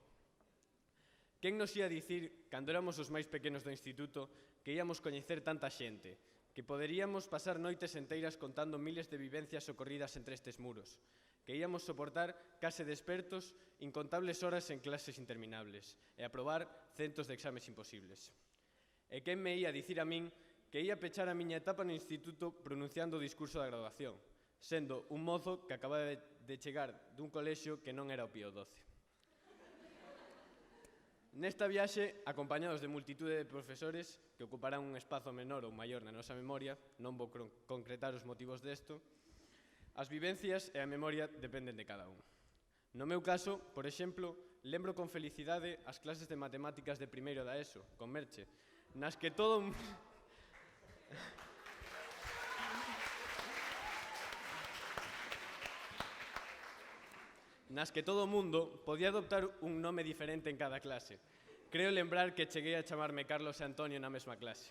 Quen nos ia dicir, cando éramos os máis pequenos do instituto, que íamos coñecer tanta xente, que poderíamos pasar noites enteiras contando miles de vivencias ocorridas entre estes muros, que íamos soportar, case despertos, incontables horas en clases interminables e aprobar centos de exames imposibles. E quen me ia dicir a min que ia pechar a miña etapa no instituto pronunciando o discurso da graduación, sendo un mozo que acababa de chegar dun colexio que non era o Pío XII. Nesta viaxe, acompañados de multitude de profesores que ocuparán un espazo menor ou maior na nosa memoria, non vou concretar os motivos desto, as vivencias e a memoria dependen de cada un. No meu caso, por exemplo, lembro con felicidade as clases de matemáticas de primeiro da ESO, con Merche, nas que todo o mundo podía adoptar un nome diferente en cada clase. Creo lembrar que cheguei a chamarme Carlos e Antonio na mesma clase.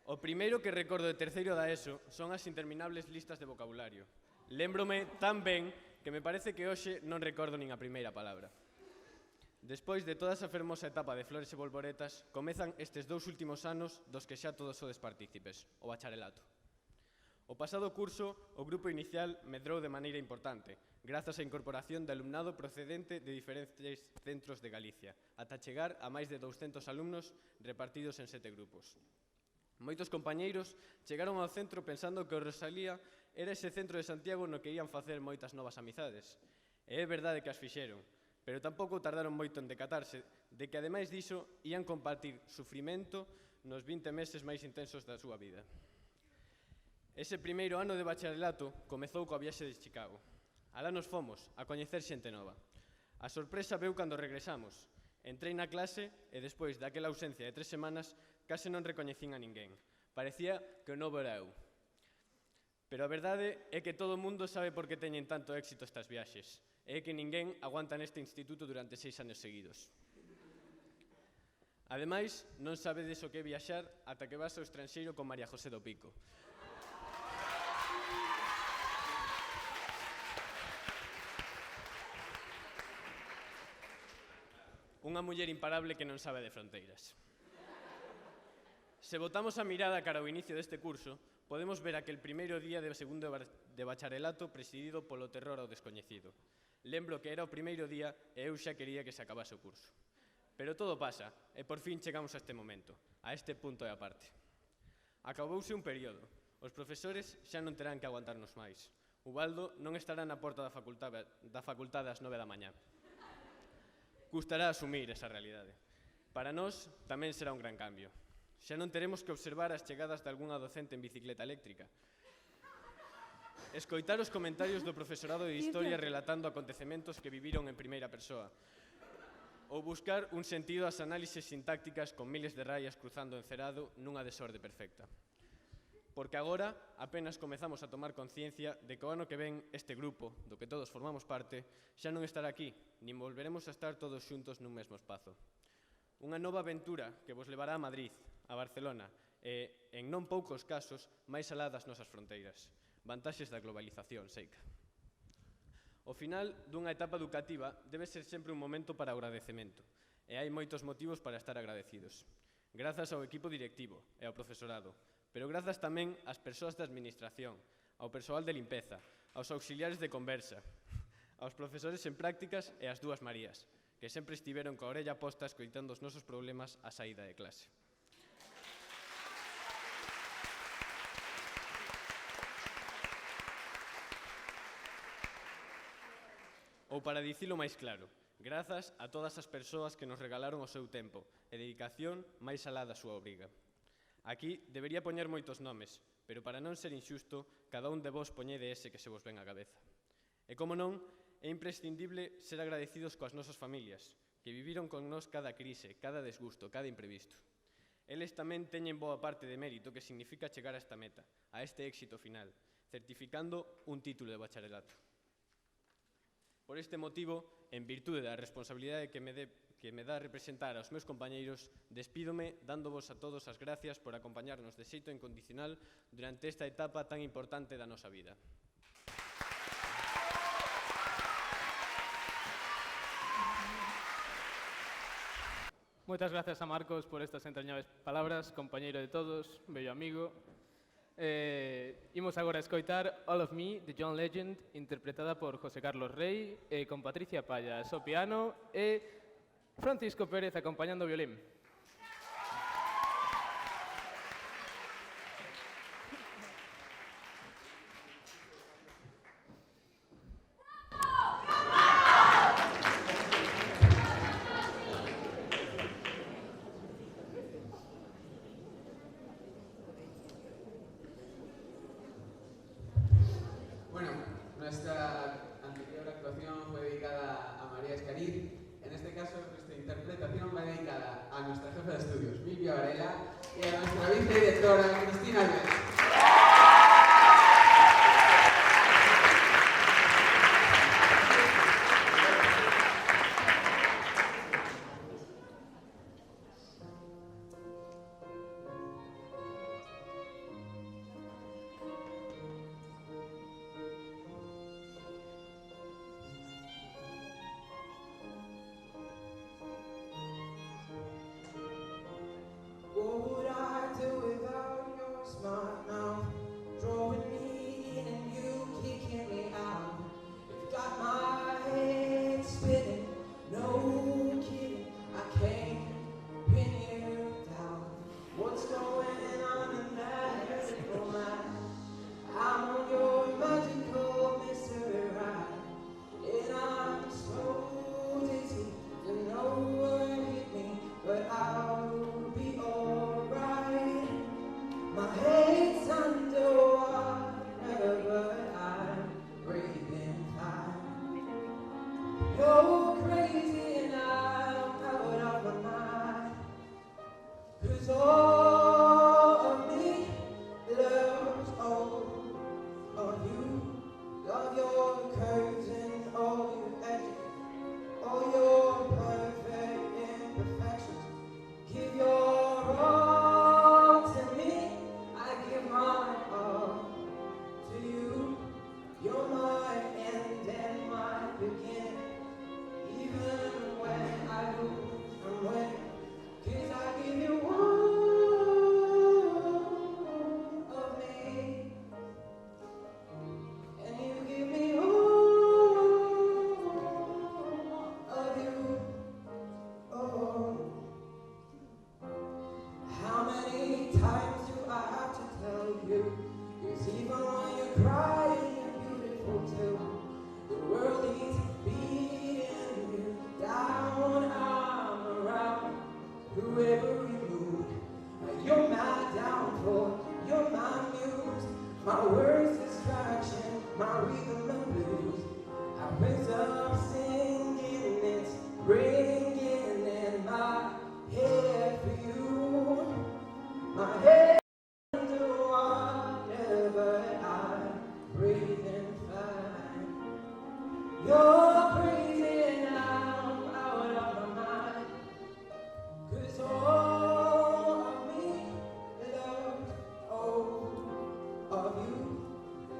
O primeiro que recordo de terceiro da ESO son as interminables listas de vocabulario. Lémbrome tan ben que me parece que hoxe non recordo nin a primeira palabra. Despois de toda esa fermosa etapa de flores e bolboretas, comezan estes 2 últimos anos dos que xa todos sodes partícipes, o bacharelato. O pasado curso, o grupo inicial medrou de maneira importante, grazas á incorporación de alumnado procedente de diferentes centros de Galicia, ata chegar a máis de 200 alumnos repartidos en 7 grupos. Moitos compañeiros chegaron ao centro pensando que o Rosalía era ese centro de Santiago no que ían facer moitas novas amizades. E é verdade que as fixeron, pero tampouco tardaron moito en decatarse de que, ademais diso, ían compartir sufrimento nos 20 meses máis intensos da súa vida. Ese primeiro ano de bacharelato comezou coa viaxe de Chicago. Alá nos fomos a coñecer xente nova. A sorpresa veu cando regresamos. Entrei na clase e despois daquela ausencia de 3 semanas case non recoñecín a ninguén. Parecía que o novo era eu. Pero a verdade é que todo o mundo sabe por que teñen tanto éxito estas viaxes. É que ninguén aguanta neste instituto durante 6 anos seguidos. Ademais, non sabedes o que é viaxar ata que vas ao estranxeiro con María José do Pico. Unha muller imparable que non sabe de fronteiras. Se botamos a mirada cara ao inicio deste curso, podemos ver aquel primeiro día de segundo de bacharelato presidido polo terror ao descoñecido. Lembro que era o primeiro día e eu xa quería que se acabase o curso. Pero todo pasa, e por fin chegamos a este momento, a este punto e aparte. Acabouse un período. Os profesores xa non terán que aguantarnos máis. Ubaldo non estará na porta da facultade ás 9 da mañá. Custará asumir esa realidade. Para nós tamén será un gran cambio. Xa non teremos que observar as chegadas de algunha docente en bicicleta eléctrica. Escoitar os comentarios do profesorado de Historia relatando acontecementos que viviron en primeira persoa. Ou buscar un sentido ás análises sintácticas con miles de rayas cruzando encerado nunha desorde perfecta. Porque agora apenas comezamos a tomar conciencia de que o ano que ven este grupo, do que todos formamos parte, xa non estará aquí, nin volveremos a estar todos xuntos nun mesmo espazo. Unha nova aventura que vos levará a Madrid, a Barcelona e, en non poucos casos, máis alá das nosas fronteiras. Vantaxes da globalización, seica. O final dunha etapa educativa debe ser sempre un momento para o agradecemento, e hai moitos motivos para estar agradecidos. Grazas ao equipo directivo e ao profesorado, pero grazas tamén ás persoas da administración, ao persoal de limpeza, aos auxiliares de conversa, aos profesores en prácticas e ás dúas Marías, que sempre estiveron coa orella posta escoitando os nosos problemas á saída de clase. Ou para dicilo máis claro, grazas a todas as persoas que nos regalaron o seu tempo e dedicación máis alá da súa obriga. Aquí debería poñer moitos nomes, pero para non ser inxusto, cada un de vos poñede ese que se vos ven á cabeza. E como non, é imprescindible ser agradecidos coas nosas familias, que viviron con nós cada crise, cada desgusto, cada imprevisto. Eles tamén teñen boa parte de mérito que significa chegar a esta meta, a este éxito final, certificando un título de bacharelato. Por este motivo, en virtude da responsabilidade que me dá representar aos meus compañeiros, despídome dándovos a todos as gracias por acompañarnos de xeito incondicional durante esta etapa tan importante da nosa vida. Moitas gracias a Marcos por estas entrañables palabras, compañeiro de todos, bello amigo. Imos agora a escoitar All of Me, de John Legend, interpretada por José Carlos Rey, con Patricia Pallas ao piano e Francisco Pérez acompañando o violín. Nuestra anterior actuación fue dedicada a María Escariz. En este caso, nuestra interpretación va dedicada a nuestra jefa de estudios, Silvia Varela, y a nuestra vicedirectora, Cristina Alves.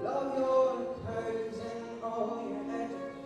Love your curves and all your edges.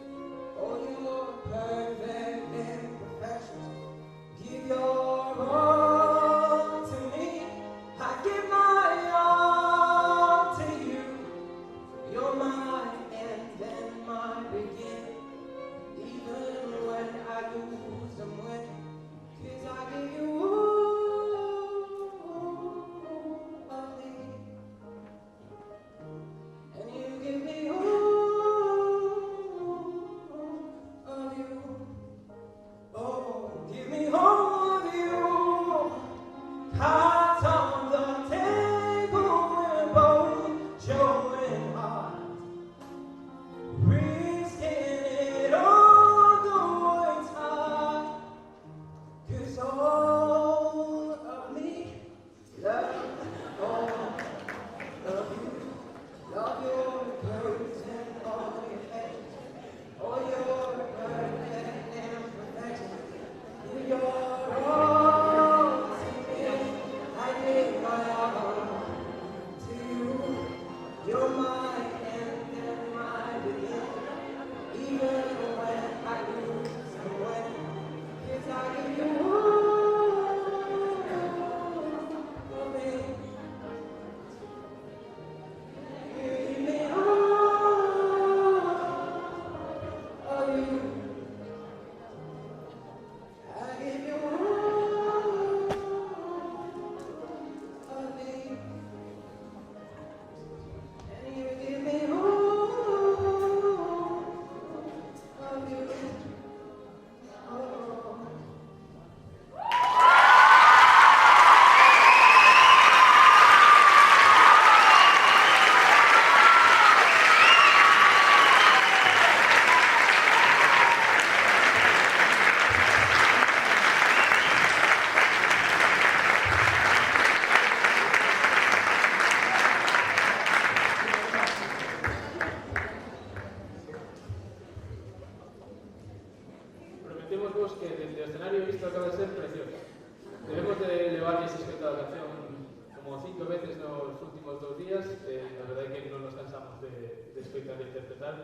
a verdade é que non nos cansamos de escoitar e interpretar,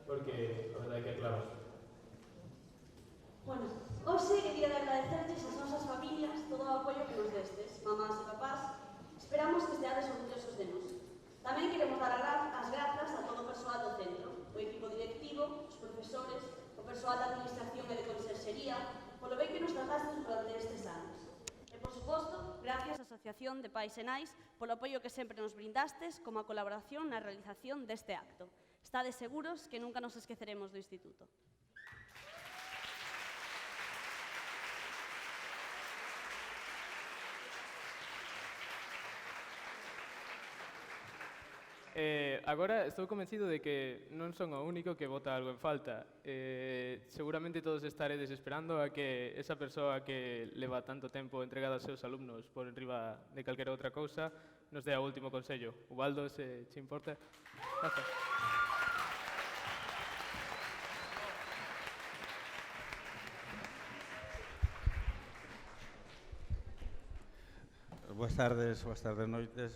porque a verdade é que, claro, Bueno, hoxe quería agradecerles ás nosas familias todo o apoio que nos destes, mamás e papás. Esperamos que esteades orgullosos de nós. Tamén queremos dar as grazas a todo o persoal do centro, o equipo directivo, os profesores, o persoal da administración e de conserxería, polo ben que nos tratastes durante estes anos. E, por suposto, gracias á Asociación de Pais e Nais polo apoio que sempre nos brindastes como a colaboración na realización deste acto. Estades seguros que nunca nos esqueceremos do Instituto. Agora estou convencido de que non son o único que vota algo en falta. Seguramente todos estaredes esperando a que esa persoa que leva tanto tempo entregada aos seus alumnos por enriba de calquera outra cousa nos dé o último consello. Ubaldo, se te importa. Gracias. Boas tardes, noites,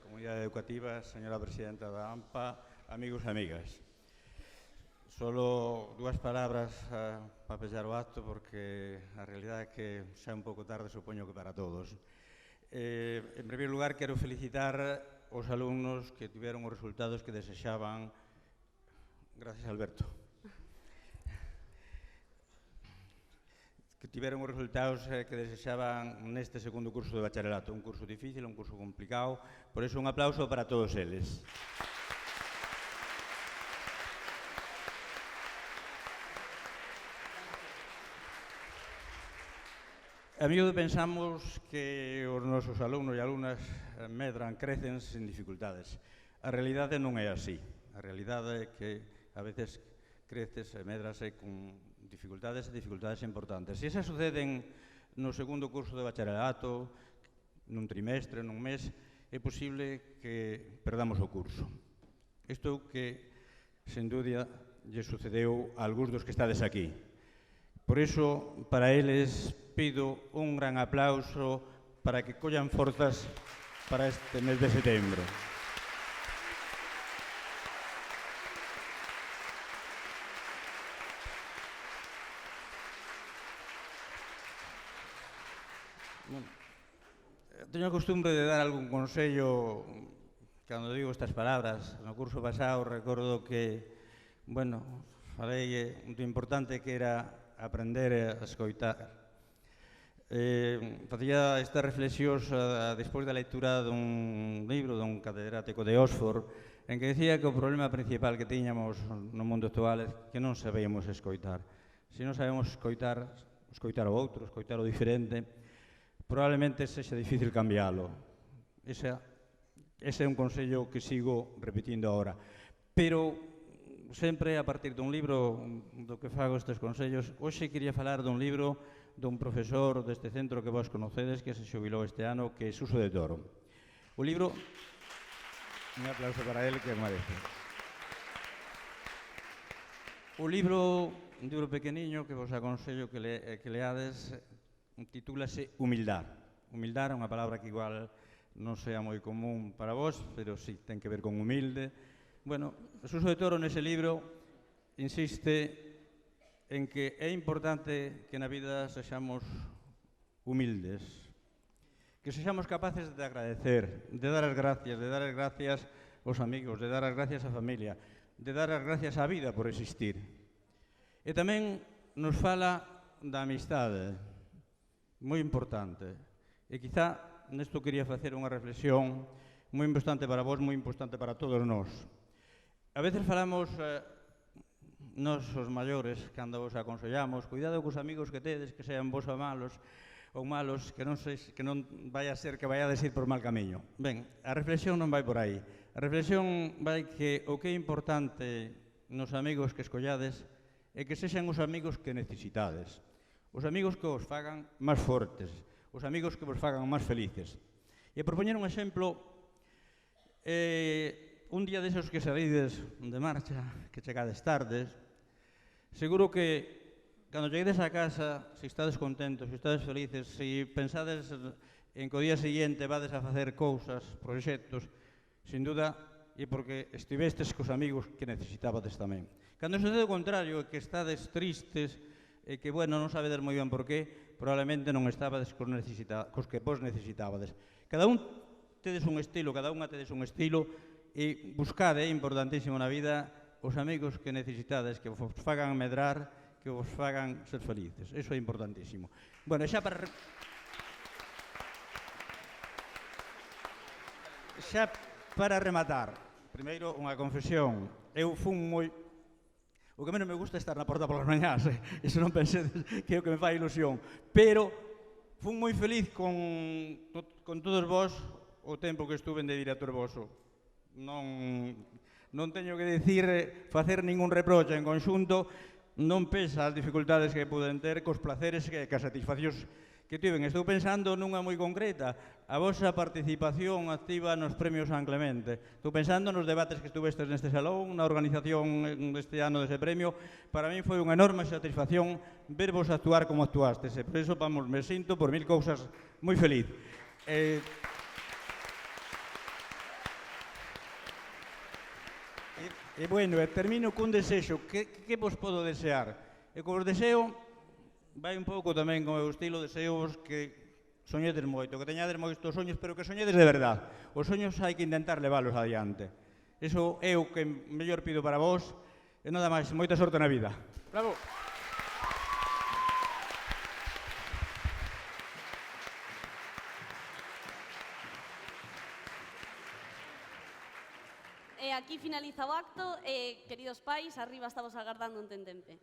comunidade educativa, señora presidenta da AMPA, amigos e amigas. Solo dúas palabras para pechar o acto, porque a realidade é que xa é un pouco tarde, supoño que para todos. En primeiro lugar, quero felicitar os alumnos que tiveron os resultados que desexaban. Gracias, Alberto. Que tiveron os resultados que desexaban neste segundo curso de bacharelato. Un curso difícil, un curso complicado. Por iso, un aplauso para todos eles. A miúdo pensamos que os nosos alumnos e alumnas medran, crecen sin dificultades. A realidade non é así. A realidade é que a veces creces e medrase con dificultades importantes. Se esas suceden no segundo curso de bacharelato, nun trimestre, nun mes, é posible que perdamos o curso. Isto que, sen dúbida, lle sucedeu a algúns dos que estades aquí. Por iso, para eles, pido un gran aplauso para que collan forzas para este mes de setembro. Teño a costumbre de dar algún consello cando digo estas palabras. No curso pasado recordo que, falei do importante que era aprender a escoitar. Facía esta reflexión despois da lectura dun libro dun catedrático de Oxford, en que decía que o problema principal que tiñamos no mundo actual é que non sabíamos escoitar. Se non sabemos escoitar o outro, escoitar o diferente, probablemente sexa difícil cambiálo. Ese é un consello que sigo repetindo agora. Pero sempre a partir dun libro do que fago estes consellos. Hoxe quería falar dun libro dun profesor deste centro que vos conocedes, que se xubilou este ano, que é Suso de Toro. O libro... Un aplauso para él, que merece. O libro, un libro pequeniño que vos aconsello que leades, titúlase Humildad. Humildad é unha palabra que igual non sea moi común para vos, pero sí, ten que ver con humilde. Suso de Toro nese libro insiste en que é importante que na vida sexamos humildes, que sexamos capaces de agradecer, de dar as gracias aos amigos, de dar as gracias á familia, de dar as gracias á vida por existir. E tamén nos fala da amistade, moi importante. E quizá nesto quería facer unha reflexión moi importante para vos, moi importante para todos nós. A veces falamos, nós os maiores, cando vos aconsellamos, cuidado cos amigos que tedes, que sean vos ou malos, que non vai a ser que vai a decir por mal camiño. Ben, a reflexión non vai por aí. A reflexión vai que o que é importante nos amigos que escollades é que sexan os amigos que necesitades. Os amigos que vos fagan máis fortes, os amigos que vos fagan máis felices. E por poñer un exemplo, un día desos que saídes de marcha, que chegades tardes, seguro que cando cheguedes a casa, se estades contentos, se estades felices, se pensades en que o día seguinte vades a facer cousas, proxectos, sin duda e porque estivestes cos amigos que necesitabades tamén. Cando sucede o contrario, que estades tristes, e que, bueno, non sabedes moi ben por qué, probablemente non estabades cos que vos necesitabades. Cada un tedes un estilo, cada unha tedes un estilo, e buscade, é importantísimo na vida, os amigos que necesitades, que vos fagan medrar, que vos fagan ser felices. Eso é importantísimo. Bueno, xa para rematar, primeiro unha confesión. Eu fun moi... O que menos me gusta é estar na porta polas mañás, iso non pensedes que é o que me fai ilusión. Pero fun moi feliz con todos vós o tempo que estuve de director voso. Non teño que facer ningún reproche en conxunto, non pesa as dificultades que puden ter cos placeres e as satisfaccións que tiven. Estou pensando nunha moi concreta, a vosa participación activa nos premios San Clemente. Estou pensando nos debates que estuvestes neste salón, na organización deste ano dese premio. Para mí foi unha enorme satisfacción vervos actuar como actuastes. E por iso, vamos, me sinto por mil cousas moi feliz. E bueno, termino cun desexo. Que vos podo desear? E con os deseo, vai un pouco tamén con o meu estilo, deseos que soñedes moito, que teñades moitos soños, pero que soñedes de verdade. Os soños hai que intentar leválos adiante. Iso é o que mellor pido para vos, e nada máis, moita sorte na vida. Bravo. E aquí finaliza o acto e, queridos pais, arriba estamos agardando un tentempe.